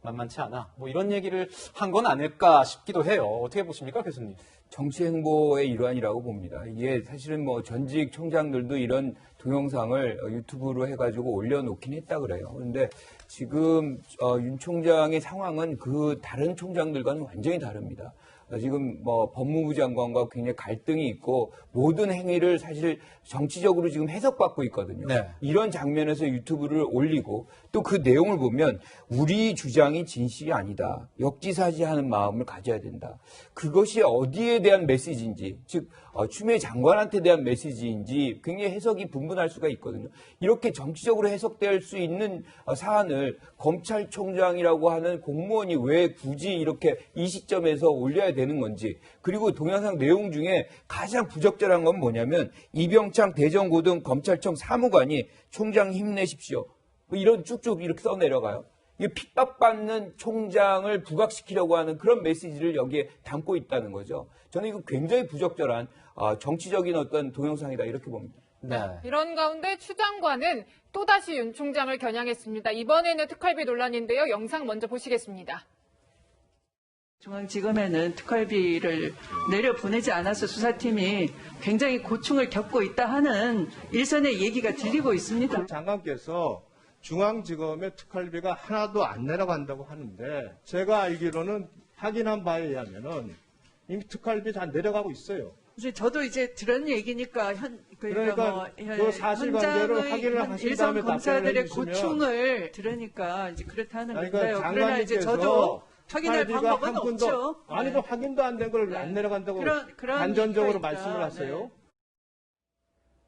만만치 않아. 이런 얘기를 한 건 아닐까 싶기도 해요. 어떻게 보십니까, 교수님? 정치 행보의 일환이라고 봅니다. 이게 사실은 전직 총장들도 이런 동영상을 유튜브로 해가지고 올려놓긴 했다 그래요. 그런데 지금 윤 총장의 상황은 그 다른 총장들과는 완전히 다릅니다. 지금 법무부 장관과 굉장히 갈등이 있고 모든 행위를 사실 정치적으로 지금 해석받고 있거든요. 네. 이런 장면에서 유튜브를 올리고 또 그 내용을 보면 우리 주장이 진실이 아니다. 역지사지하는 마음을 가져야 된다. 그것이 어디에 대한 메시지인지, 즉 추미애 장관한테 대한 메시지인지 굉장히 해석이 분분할 수가 있거든요. 이렇게 정치적으로 해석될 수 있는 사안을 검찰총장이라고 하는 공무원이 왜 굳이 이렇게 이 시점에서 올려야 되는 건지, 그리고 동영상 내용 중에 가장 부적절한 건 뭐냐면 이병창 대전고등검찰청 사무관이 총장 힘내십시오. 이런 쭉쭉 이렇게 써내려가요. 이게 핍박받는 총장을 부각시키려고 하는 그런 메시지를 여기에 담고 있다는 거죠. 저는 이거 굉장히 부적절한 정치적인 어떤 동영상이다 이렇게 봅니다. 네. 이런 가운데 추 장관은 또다시 윤 총장을 겨냥했습니다. 이번에는 특활비 논란인데요. 영상 먼저 보시겠습니다. 중앙지검에는 특활비를 내려보내지 않아서 수사팀이 굉장히 고충을 겪고 있다 하는 일선의 얘기가 들리고 있습니다. 장관께서 중앙지검의 특활비가 하나도 안 내려간다고 하는데 제가 알기로는 확인한 바에 의하면은 이미 특활비 다 내려가고 있어요. 저도 이제 들은 얘기니까 그러니까 그 사실관계를 확인을 하신 다음에 일선 검사들의 답변을 고충을 들으니까 이제 그렇다는 그러니까 건데요. 그러나 이제 저도 확인할 특활비가 방법은 한 푼도 없죠. 아니 그 확인도 안 된 걸 안 내려간다고 그런 단전적으로 얘기가 말씀을 있다. 하세요.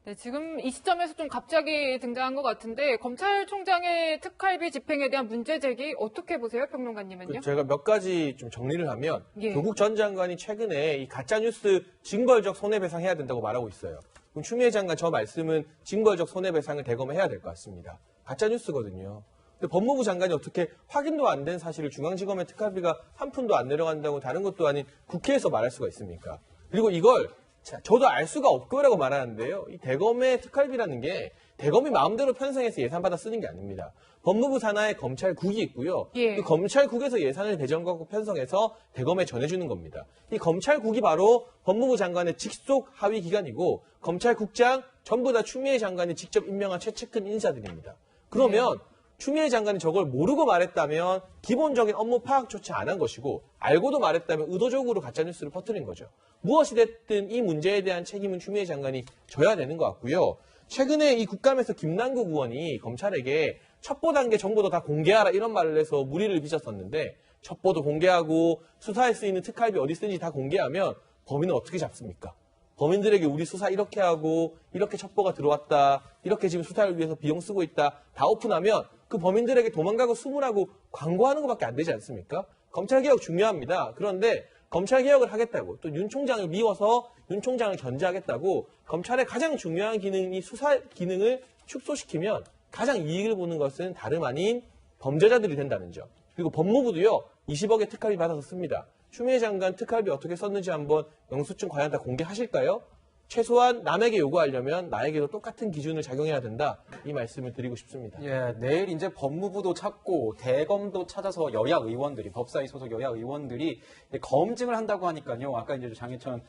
네, 지금 이 시점에서 좀 갑자기 등장한 것 같은데 검찰총장의 특활비 집행에 대한 문제 제기 어떻게 보세요, 평론가님은요? 제가 몇 가지 좀 정리를 하면 예. 조국 전 장관이 최근에 이 가짜뉴스 징벌적 손해배상 해야 된다고 말하고 있어요. 그럼 추미애 장관 저 말씀은 징벌적 손해배상을 대검에 해야 될 것 같습니다. 가짜뉴스거든요. 근데 법무부 장관이 어떻게 확인도 안 된 사실을 중앙지검의 특활비가 한 푼도 안 내려간다고 다른 것도 아닌 국회에서 말할 수가 있습니까? 그리고 이걸 자, 저도 알 수가 없고라고 말하는데요. 이 대검의 특활비라는 게 대검이 마음대로 편성해서 예산받아 쓰는 게 아닙니다. 법무부 산하에 검찰국이 있고요. 예. 그 검찰국에서 예산을 배정하고 편성해서 대검에 전해주는 겁니다. 이 검찰국이 바로 법무부 장관의 직속 하위 기관이고 검찰국장 전부 다 추미애 장관이 직접 임명한 최측근 인사들입니다. 그러면 추미애 장관이 저걸 모르고 말했다면 기본적인 업무 파악조차 안 한 것이고 알고도 말했다면 의도적으로 가짜뉴스를 퍼뜨린 거죠. 무엇이 됐든 이 문제에 대한 책임은 추미애 장관이 져야 되는 것 같고요. 최근에 이 국감에서 김남국 의원이 검찰에게 첩보 단계 정보도 다 공개하라 이런 말을 해서 물의를 빚었었는데 첩보도 공개하고 수사에 쓰이는 특활비 어디 쓰는지 다 공개하면 범인은 어떻게 잡습니까? 범인들에게 우리 수사 이렇게 하고 이렇게 첩보가 들어왔다. 이렇게 지금 수사를 위해서 비용 쓰고 있다. 다 오픈하면 그 범인들에게 도망가고 수물하고 광고하는 것밖에 안 되지 않습니까? 검찰개혁 중요합니다. 그런데 검찰개혁을 하겠다고 또 윤 총장을 미워서 윤 총장을 견제하겠다고 검찰의 가장 중요한 기능이 수사 기능을 축소시키면 가장 이익을 보는 것은 다름 아닌 범죄자들이 된다는 점. 그리고 법무부도요. 20억의 특활비 받아서 씁니다. 추미애 장관 특활비 어떻게 썼는지 한번 영수증 과연 다 공개하실까요? 최소한 남에게 요구하려면 나에게도 똑같은 기준을 작용해야 된다. 이 말씀을 드리고 싶습니다. 예, 내일 이제 법무부도 찾고 대검도 찾아서 여야 의원들이 법사위 소속 여야 의원들이 검증을 한다고 하니까요. 아까 이제 장혜천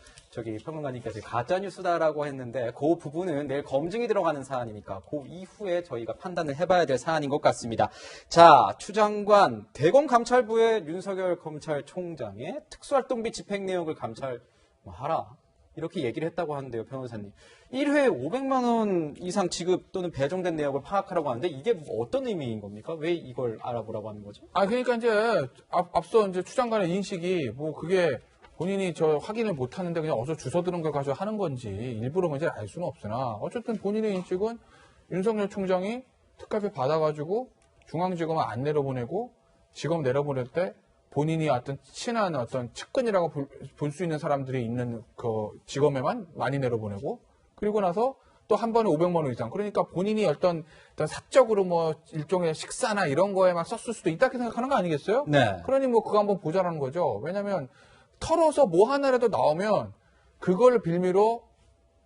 평론가님께서 가짜 뉴스다라고 했는데 그 부분은 내일 검증이 들어가는 사안이니까 그 이후에 저희가 판단을 해봐야 될 사안인 것 같습니다. 자, 추 장관 대검 감찰부의 윤석열 검찰총장의 특수활동비 집행 내역을 감찰하라. 이렇게 얘기를 했다고 하는데요, 변호사님. 1회에 500만 원 이상 지급 또는 배정된 내역을 파악하라고 하는데 이게 어떤 의미인 겁니까? 왜 이걸 알아보라고 하는 거죠? 그러니까 이제 앞서 이제 추 장관의 인식이 뭐 그게 본인이 확인을 못 하는데 그냥 어서 주워 들은 걸 가지고 하는 건지 일부러 이제 알 수는 없으나 어쨌든 본인의 인식은 윤석열 총장이 특활비 받아가지고 중앙지검을 안 내려보내고 지검 내려보낼 때 본인이 어떤 친한 어떤 측근이라고 볼 수 있는 사람들이 있는 그 지검에만 많이 내려보내고 그리고 나서 또 한 번에 500만 원 이상. 그러니까 본인이 어떤 사적으로 뭐 일종의 식사나 이런 거에만 썼을 수도 있다 이렇게 생각하는 거 아니겠어요? 네. 그러니 뭐 그거 한번 보자라는 거죠. 왜냐하면 털어서 뭐 하나라도 나오면 그걸 빌미로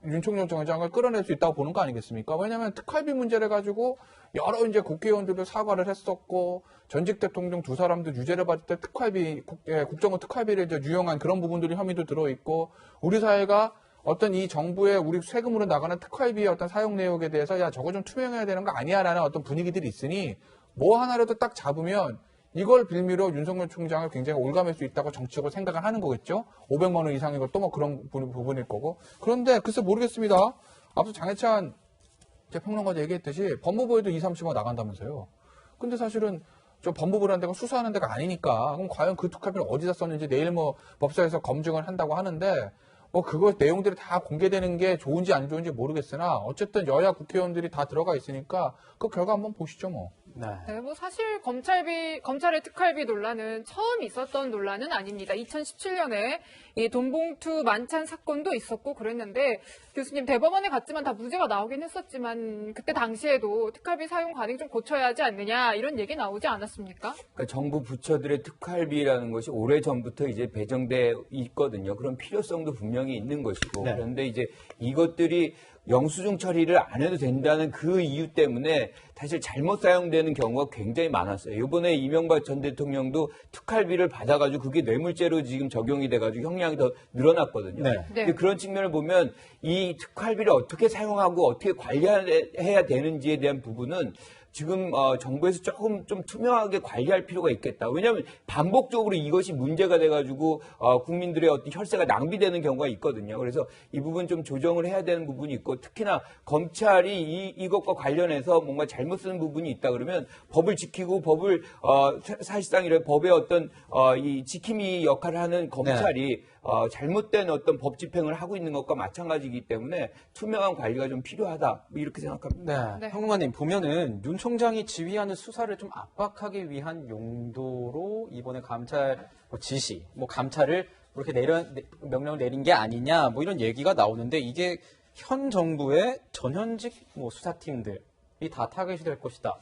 윤총장 장관을 끌어낼 수 있다고 보는 거 아니겠습니까? 왜냐하면 특활비 문제를 가지고 여러 이제 국회의원들도 사과를 했었고 전직 대통령 두 사람도 유죄를 받을 때 특활비, 국정원 특활비를 이제 유용한 그런 부분들이 혐의도 들어있고 우리 사회가 어떤 이 정부의 우리 세금으로 나가는 특활비의 어떤 사용 내역에 대해서 야 저거 좀 투명해야 되는 거 아니야라는 어떤 분위기들이 있으니 뭐 하나라도 딱 잡으면 이걸 빌미로 윤석열 총장을 굉장히 올감할 수 있다고 정치적으로 생각을 하는 거겠죠. 500만 원 이상인 걸 또 뭐 그런 부분일 거고. 그런데 글쎄 모르겠습니다. 앞서 장혜찬 평론가도 얘기했듯이 법무부에도 2, 30억 나간다면서요. 근데 사실은 저 법무부라는 데가 수사하는 데가 아니니까 그럼 과연 그 특활비를 어디다 썼는지 내일 뭐 법사에서 검증을 한다고 하는데 뭐 그거 내용들이 다 공개되는 게 좋은지 안 좋은지 모르겠으나 어쨌든 여야 국회의원들이 다 들어가 있으니까 그 결과 한번 보시죠 뭐. 네, 뭐 사실 검찰의 특활비 논란은 처음 있었던 논란은 아닙니다. 2017년에 이 돈봉투 만찬 사건도 있었고 그랬는데 교수님 대법원에 갔지만 다 무죄가 나오긴 했었지만 그때 당시에도 특활비 사용 관행 좀 고쳐야 하지 않느냐 이런 얘기 나오지 않았습니까? 그러니까 정부 부처들의 특활비라는 것이 오래전부터 이제 배정돼 있거든요. 그런 필요성도 분명히 있는 것이고 네. 그런데 이제 이것들이 영수증 처리를 안 해도 된다는 그 이유 때문에 사실 잘못 사용되는 경우가 굉장히 많았어요. 이번에 이명박 전 대통령도 특활비를 받아가지고 그게 뇌물죄로 지금 적용이 돼가지고 형량이 더 늘어났거든요. 네. 근데 그런 측면을 보면 이 특활비를 어떻게 사용하고 어떻게 관리해야 되는지에 대한 부분은 지금 정부에서 조금 좀 투명하게 관리할 필요가 있겠다. 왜냐하면 반복적으로 이것이 문제가 돼가지고 국민들의 어떤 혈세가 낭비되는 경우가 있거든요. 그래서 이 부분 좀 조정을 해야 되는 부분이 있고 특히나 검찰이 이것과 관련해서 뭔가 잘못 쓰는 부분이 있다 그러면 법을 지키고 법을 사실상 이런 법의 어떤 이 지킴이 역할을 하는 검찰이 잘못된 어떤 법 집행을 하고 있는 것과 마찬가지이기 때문에 투명한 관리가 좀 필요하다 이렇게 생각합니다. 네. 평론가님 보면은 윤 총장이 지휘하는 수사를 좀 압박하기 위한 용도로 이번에 감찰 지시, 감찰을 그렇게 명령을 내린 게 아니냐 이런 얘기가 나오는데 이게 현 정부의 전현직 수사팀들이 다 타겟이 될 것이다.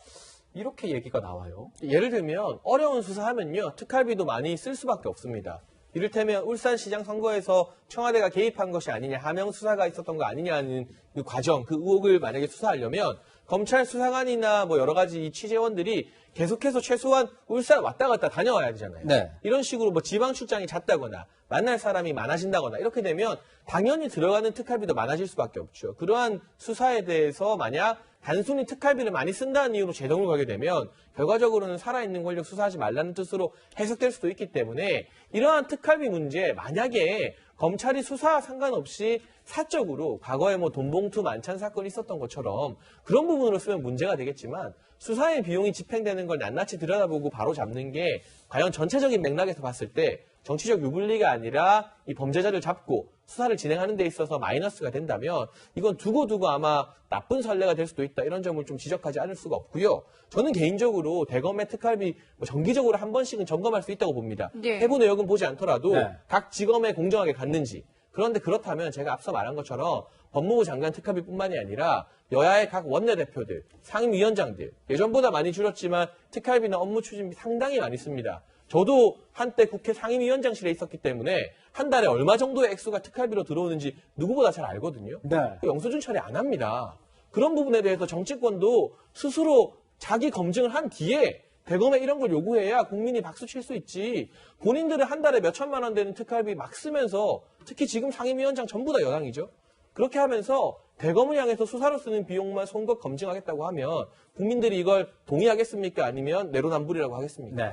이렇게 얘기가 나와요. 예를 들면 어려운 수사하면요 특활비도 많이 쓸 수밖에 없습니다. 이를테면 울산시장 선거에서 청와대가 개입한 것이 아니냐, 하명 수사가 있었던 거 아니냐는 그 과정, 그 의혹을 만약에 수사하려면 검찰 수사관이나 뭐 여러 가지 이 취재원들이 계속해서 최소한 울산 왔다 갔다 다녀와야 되잖아요. 네. 이런 식으로 뭐 지방 출장이 잦다거나 만날 사람이 많아진다거나 이렇게 되면 당연히 들어가는 특활비도 많아질 수밖에 없죠. 그러한 수사에 대해서 만약 단순히 특활비를 많이 쓴다는 이유로 제동을 걸게 되면 결과적으로는 살아있는 권력 수사하지 말라는 뜻으로 해석될 수도 있기 때문에 이러한 특활비 문제 만약에 검찰이 수사와 상관없이 사적으로 과거에 뭐 돈봉투 만찬 사건이 있었던 것처럼 그런 부분으로 쓰면 문제가 되겠지만 수사의 비용이 집행되는 걸 낱낱이 들여다보고 바로 잡는 게 과연 전체적인 맥락에서 봤을 때 정치적 유불리가 아니라 이 범죄자를 잡고 수사를 진행하는 데 있어서 마이너스가 된다면 이건 두고두고 아마 나쁜 선례가 될 수도 있다. 이런 점을 좀 지적하지 않을 수가 없고요. 저는 개인적으로 대검의 특활비 뭐 정기적으로 한 번씩은 점검할 수 있다고 봅니다. 네. 해부 내역은 보지 않더라도 네. 각 지검에 공정하게 갔는지. 그런데 그렇다면 제가 앞서 말한 것처럼 법무부 장관 특활비뿐만이 아니라 여야의 각 원내대표들, 상임위원장들 예전보다 많이 줄었지만 특활비나 업무 추진비 상당히 많이 씁니다. 저도 한때 국회 상임위원장실에 있었기 때문에 한 달에 얼마 정도의 액수가 특활비로 들어오는지 누구보다 잘 알거든요. 네. 영수증 처리 안 합니다. 그런 부분에 대해서 정치권도 스스로 자기 검증을 한 뒤에 대검에 이런 걸 요구해야 국민이 박수 칠 수 있지. 본인들은 한 달에 몇 천만 원 되는 특활비 막 쓰면서 특히 지금 상임위원장 전부 다 여당이죠. 그렇게 하면서 대검을 향해서 수사로 쓰는 비용만 송곳 검증하겠다고 하면 국민들이 이걸 동의하겠습니까? 아니면 내로남불이라고 하겠습니까? 네.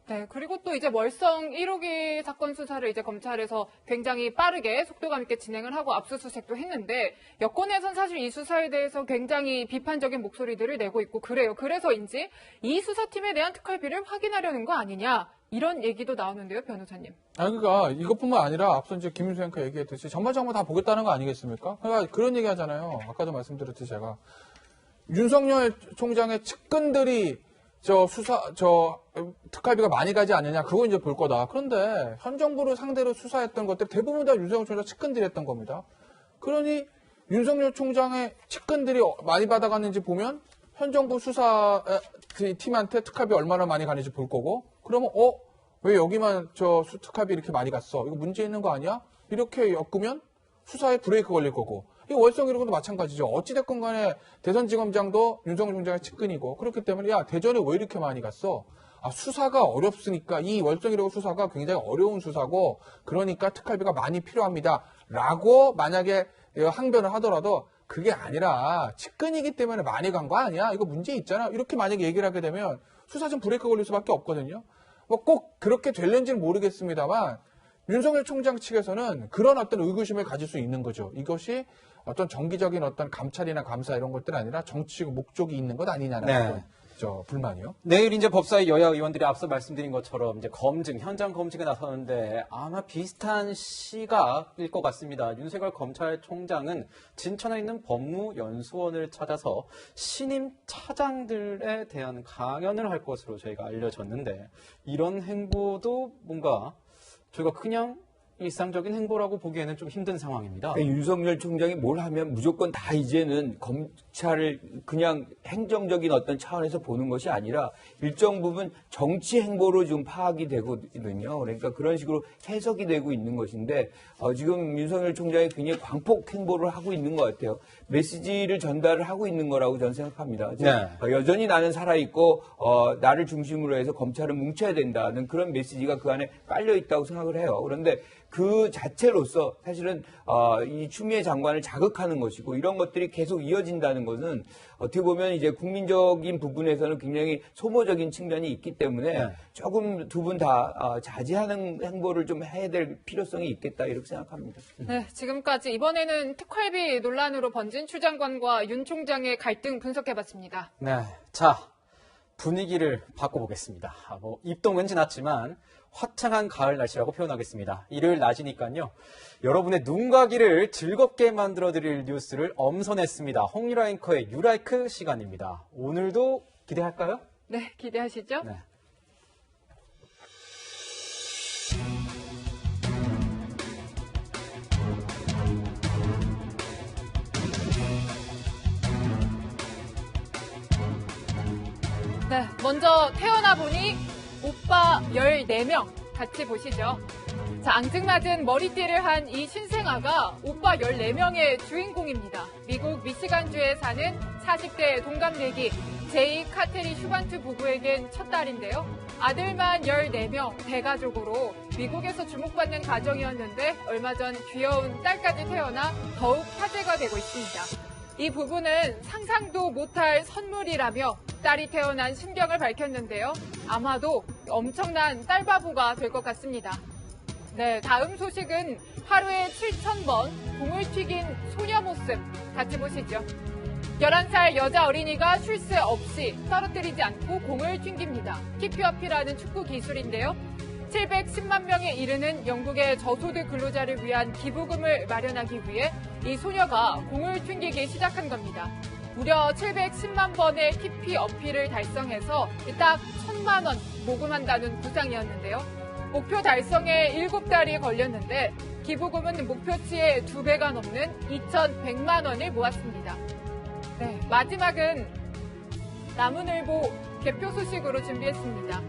네, 그리고 또 이제 월성 1호기 사건 수사를 이제 검찰에서 굉장히 빠르게 속도감 있게 진행을 하고 압수수색도 했는데 여권에선 사실 이 수사에 대해서 굉장히 비판적인 목소리들을 내고 있고 그래요. 그래서인지 이 수사팀에 대한 특활비를 확인하려는 거 아니냐 이런 얘기도 나오는데요, 변호사님. 그러니까 이것뿐만 아니라 앞서 이제 김윤수 앵커 얘기했듯이 전반적으로 다 보겠다는 거 아니겠습니까? 그러니까 그런 얘기 하잖아요. 아까도 말씀드렸듯이 제가 윤석열 총장의 측근들이 특활비가 많이 가지 않느냐, 그거 이제 볼 거다. 그런데 현 정부를 상대로 수사했던 것들 대부분 다 윤석열 총장 측근들이 했던 겁니다. 그러니 윤석열 총장의 측근들이 많이 받아갔는지 보면 현 정부 수사 팀한테 특활비 얼마나 많이 가는지 볼 거고, 그러면 왜 여기만 특활비 이렇게 많이 갔어? 이거 문제 있는 거 아니야? 이렇게 엮으면 수사에 브레이크 걸릴 거고. 이 월성 1호도 마찬가지죠. 어찌됐건 간에 대전지검장도 윤석열 총장의 측근이고, 그렇기 때문에 야, 대전에 왜 이렇게 많이 갔어? 수사가 어렵으니까, 이 월성 1호 수사가 굉장히 어려운 수사고, 그러니까 특활비가 많이 필요합니다. 라고 만약에 항변을 하더라도 그게 아니라 측근이기 때문에 많이 간 거 아니야? 이거 문제 있잖아. 이렇게 만약에 얘기를 하게 되면 수사 좀 브레이크 걸릴 수밖에 없거든요. 뭐 꼭 그렇게 될는지는 모르겠습니다만 윤석열 총장 측에서는 그런 어떤 의구심을 가질 수 있는 거죠. 이것이 어떤 정기적인 어떤 감찰이나 감사 이런 것들 아니라 정치적 목적이 있는 것 아니냐는 네. 불만이요. 내일 이제 법사위 여야 의원들이 앞서 말씀드린 것처럼 이제 현장 검증에 나서는데 아마 비슷한 시각일 것 같습니다. 윤석열 검찰총장은 진천에 있는 법무연수원을 찾아서 신임 차장들에 대한 강연을 할 것으로 저희가 알려졌는데 이런 행보도 뭔가 저희가 그냥 일상적인 행보라고 보기에는 좀 힘든 상황입니다. 그러니까 윤석열 총장이 뭘 하면 무조건 다 이제는 검찰을 그냥 행정적인 어떤 차원에서 보는 것이 아니라 일정 부분 정치 행보로 좀 파악이 되거든요. 그러니까 그런 식으로 해석이 되고 있는 것인데 지금 윤석열 총장이 굉장히 광폭 행보를 하고 있는 것 같아요. 메시지를 전달을 하고 있는 거라고 저는 생각합니다. 네. 여전히 나는 살아있고 나를 중심으로 해서 검찰은 뭉쳐야 된다는 그런 메시지가 그 안에 깔려 있다고 생각을 해요. 그런데 그 자체로서 사실은 이 추미애 장관을 자극하는 것이고 이런 것들이 계속 이어진다는 것은 어떻게 보면 이제 국민적인 부분에서는 굉장히 소모적인 측면이 있기 때문에 네. 조금 두 분 다 자제하는 행보를 좀 해야 될 필요성이 있겠다 이렇게 생각합니다. 네, 지금까지 이번에는 특활비 논란으로 번진 추 장관과 윤 총장의 갈등 분석해봤습니다. 네, 자 분위기를 바꿔보겠습니다. 입동은 지났지만 화창한 가을 날씨라고 표현하겠습니다. 일요일 낮이니까요. 여러분의 눈과 귀를 즐겁게 만들어드릴 뉴스를 엄선했습니다. 홍유라 앵커의 유라이크 시간입니다. 오늘도 기대할까요? 네, 기대하시죠? 네. 네, 먼저 태어나 보니 오빠 14명 같이 보시죠. 자, 앙증맞은 머리띠를 한 이 신생아가 오빠 14명의 주인공입니다. 미국 미시간주에 사는 40대 동갑내기 제이 카테리 슈반트 부부에겐 첫 딸인데요. 아들만 14명 대가족으로 미국에서 주목받는 가정이었는데 얼마 전 귀여운 딸까지 태어나 더욱 화제가 되고 있습니다. 이 부부는 상상도 못할 선물이라며 딸이 태어난 심경을 밝혔는데요. 아마도 엄청난 딸바보가 될 것 같습니다. 네, 다음 소식은 하루에 7,000번 공을 튀긴 소녀 모습 같이 보시죠. 11살 여자 어린이가 쉴 새 없이 떨어뜨리지 않고 공을 튕깁니다. 키피어피라는 축구 기술인데요. 710만 명에 이르는 영국의 저소득 근로자를 위한 기부금을 마련하기 위해 이 소녀가 공을 튕기기 시작한 겁니다. 무려 710만 번의 키피 어필을 달성해서 딱 1,000만 원 모금한다는 구상이었는데요. 목표 달성에 7달이 걸렸는데 기부금은 목표치의 2배가 넘는 2,100만 원을 모았습니다. 네, 마지막은 나무늘보 개표 소식으로 준비했습니다.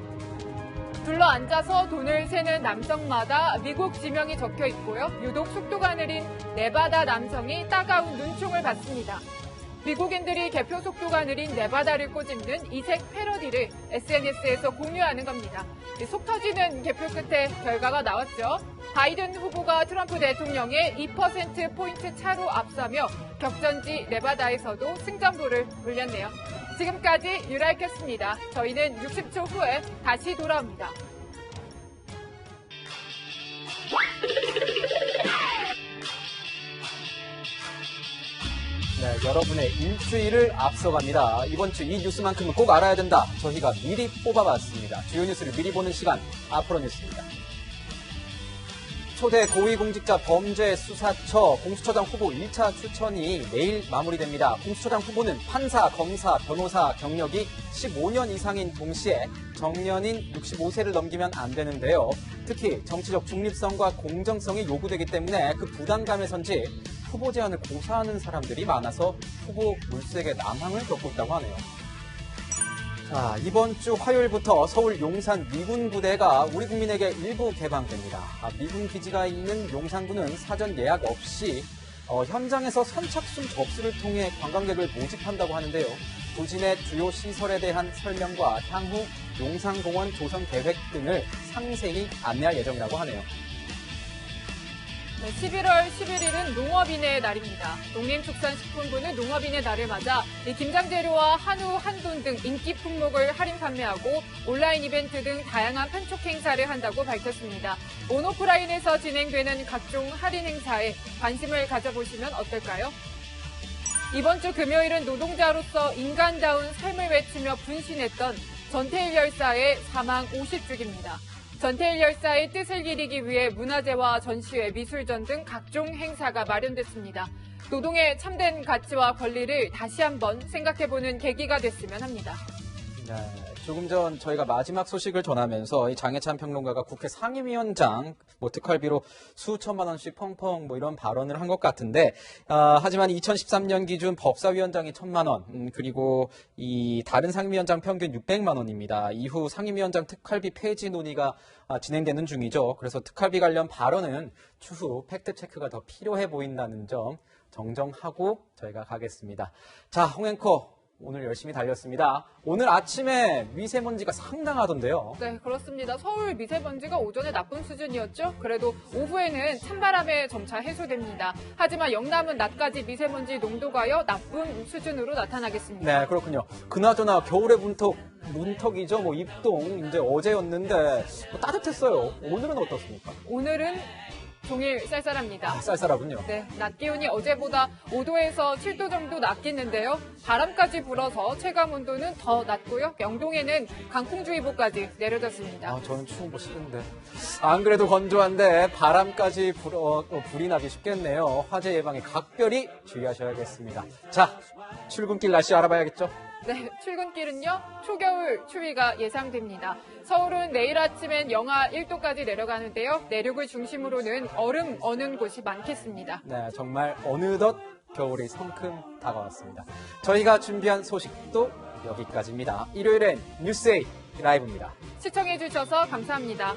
둘러앉아서 돈을 세는 남성마다 미국 지명이 적혀 있고요. 유독 속도가 느린 네바다 남성이 따가운 눈총을 받습니다. 미국인들이 개표 속도가 느린 네바다를 꼬집는 이색 패러디를 SNS에서 공유하는 겁니다. 속 터지는 개표 끝에 결과가 나왔죠. 바이든 후보가 트럼프 대통령의 2%포인트 차로 앞서며 격전지 네바다에서도 승전보를 올렸네요. 지금까지 유라이켰습니다. 저희는 60초 후에 다시 돌아옵니다. 네, 여러분의 일주일을 앞서갑니다. 이번 주 이 뉴스만큼은 꼭 알아야 된다. 저희가 미리 뽑아봤습니다. 주요 뉴스를 미리 보는 시간, 앞으로 뉴스입니다. 초대 고위공직자 범죄수사처 공수처장 후보 1차 추천이 내일 마무리됩니다. 공수처장 후보는 판사, 검사, 변호사 경력이 15년 이상인 동시에 정년인 65세를 넘기면 안 되는데요. 특히 정치적 중립성과 공정성이 요구되기 때문에 그 부담감에선지 후보 제안을 고사하는 사람들이 많아서 후보 물색의 난항을 겪고 있다고 하네요. 자, 이번 주 화요일부터 서울 용산 미군 부대가 우리 국민에게 일부 개방됩니다. 미군 기지가 있는 용산군은 사전 예약 없이 현장에서 선착순 접수를 통해 관광객을 모집한다고 하는데요. 부진의 주요 시설에 대한 설명과 향후 용산공원 조성 계획 등을 상세히 안내할 예정이라고 하네요. 네, 11월 11일은 농업인의 날입니다. 농림축산식품부는 농업인의 날을 맞아 김장재료와 한우, 한돈 등 인기 품목을 할인 판매하고 온라인 이벤트 등 다양한 판촉 행사를 한다고 밝혔습니다. 온오프라인에서 진행되는 각종 할인 행사에 관심을 가져보시면 어떨까요? 이번 주 금요일은 노동자로서 인간다운 삶을 외치며 분신했던 전태일 열사의 사망 50주기입니다. 전태일 열사의 뜻을 기리기 위해 문화제와 전시회, 미술전 등 각종 행사가 마련됐습니다. 노동의 참된 가치와 권리를 다시 한번 생각해보는 계기가 됐으면 합니다. 네, 조금 전 저희가 마지막 소식을 전하면서 이 장해찬 평론가가 국회 상임위원장 특활비로 수천만 원씩 펑펑 이런 발언을 한 것 같은데 하지만 2013년 기준 법사위원장이 1,000만 원 그리고 이 다른 상임위원장 평균 600만 원입니다. 이후 상임위원장 특활비 폐지 논의가 진행되는 중이죠. 그래서 특활비 관련 발언은 추후 팩트체크가 더 필요해 보인다는 점 정정하고 저희가 가겠습니다. 자, 홍 앵커. 오늘 열심히 달렸습니다. 오늘 아침에 미세먼지가 상당하던데요. 네, 그렇습니다. 서울 미세먼지가 오전에 나쁜 수준이었죠. 그래도 오후에는 찬바람에 점차 해소됩니다. 하지만 영남은 낮까지 미세먼지 농도가요 나쁜 수준으로 나타나겠습니다. 네, 그렇군요. 그나저나 겨울의 문턱이죠. 입동 이제 어제였는데 따뜻했어요. 오늘은 어떻습니까? 오늘은 종일 쌀쌀합니다. 쌀쌀하군요. 네, 낮 기온이 어제보다 5도에서 7도 정도 낮겠는데요. 바람까지 불어서 체감 온도는 더 낮고요. 영동에는 강풍주의보까지 내려졌습니다. 저는 추운 거 싫은데. 안 그래도 건조한데 바람까지 불이 나기 쉽겠네요. 화재 예방에 각별히 주의하셔야겠습니다. 자, 출근길 날씨 알아봐야겠죠? 네, 출근길은요, 초겨울 추위가 예상됩니다. 서울은 내일 아침엔 영하 1도까지 내려가는데요. 내륙을 중심으로는 얼음 어는 곳이 많겠습니다. 네, 정말 어느덧 겨울이 성큼 다가왔습니다. 저희가 준비한 소식도 여기까지입니다. 일요일엔 뉴스에이 라이브입니다. 시청해주셔서 감사합니다.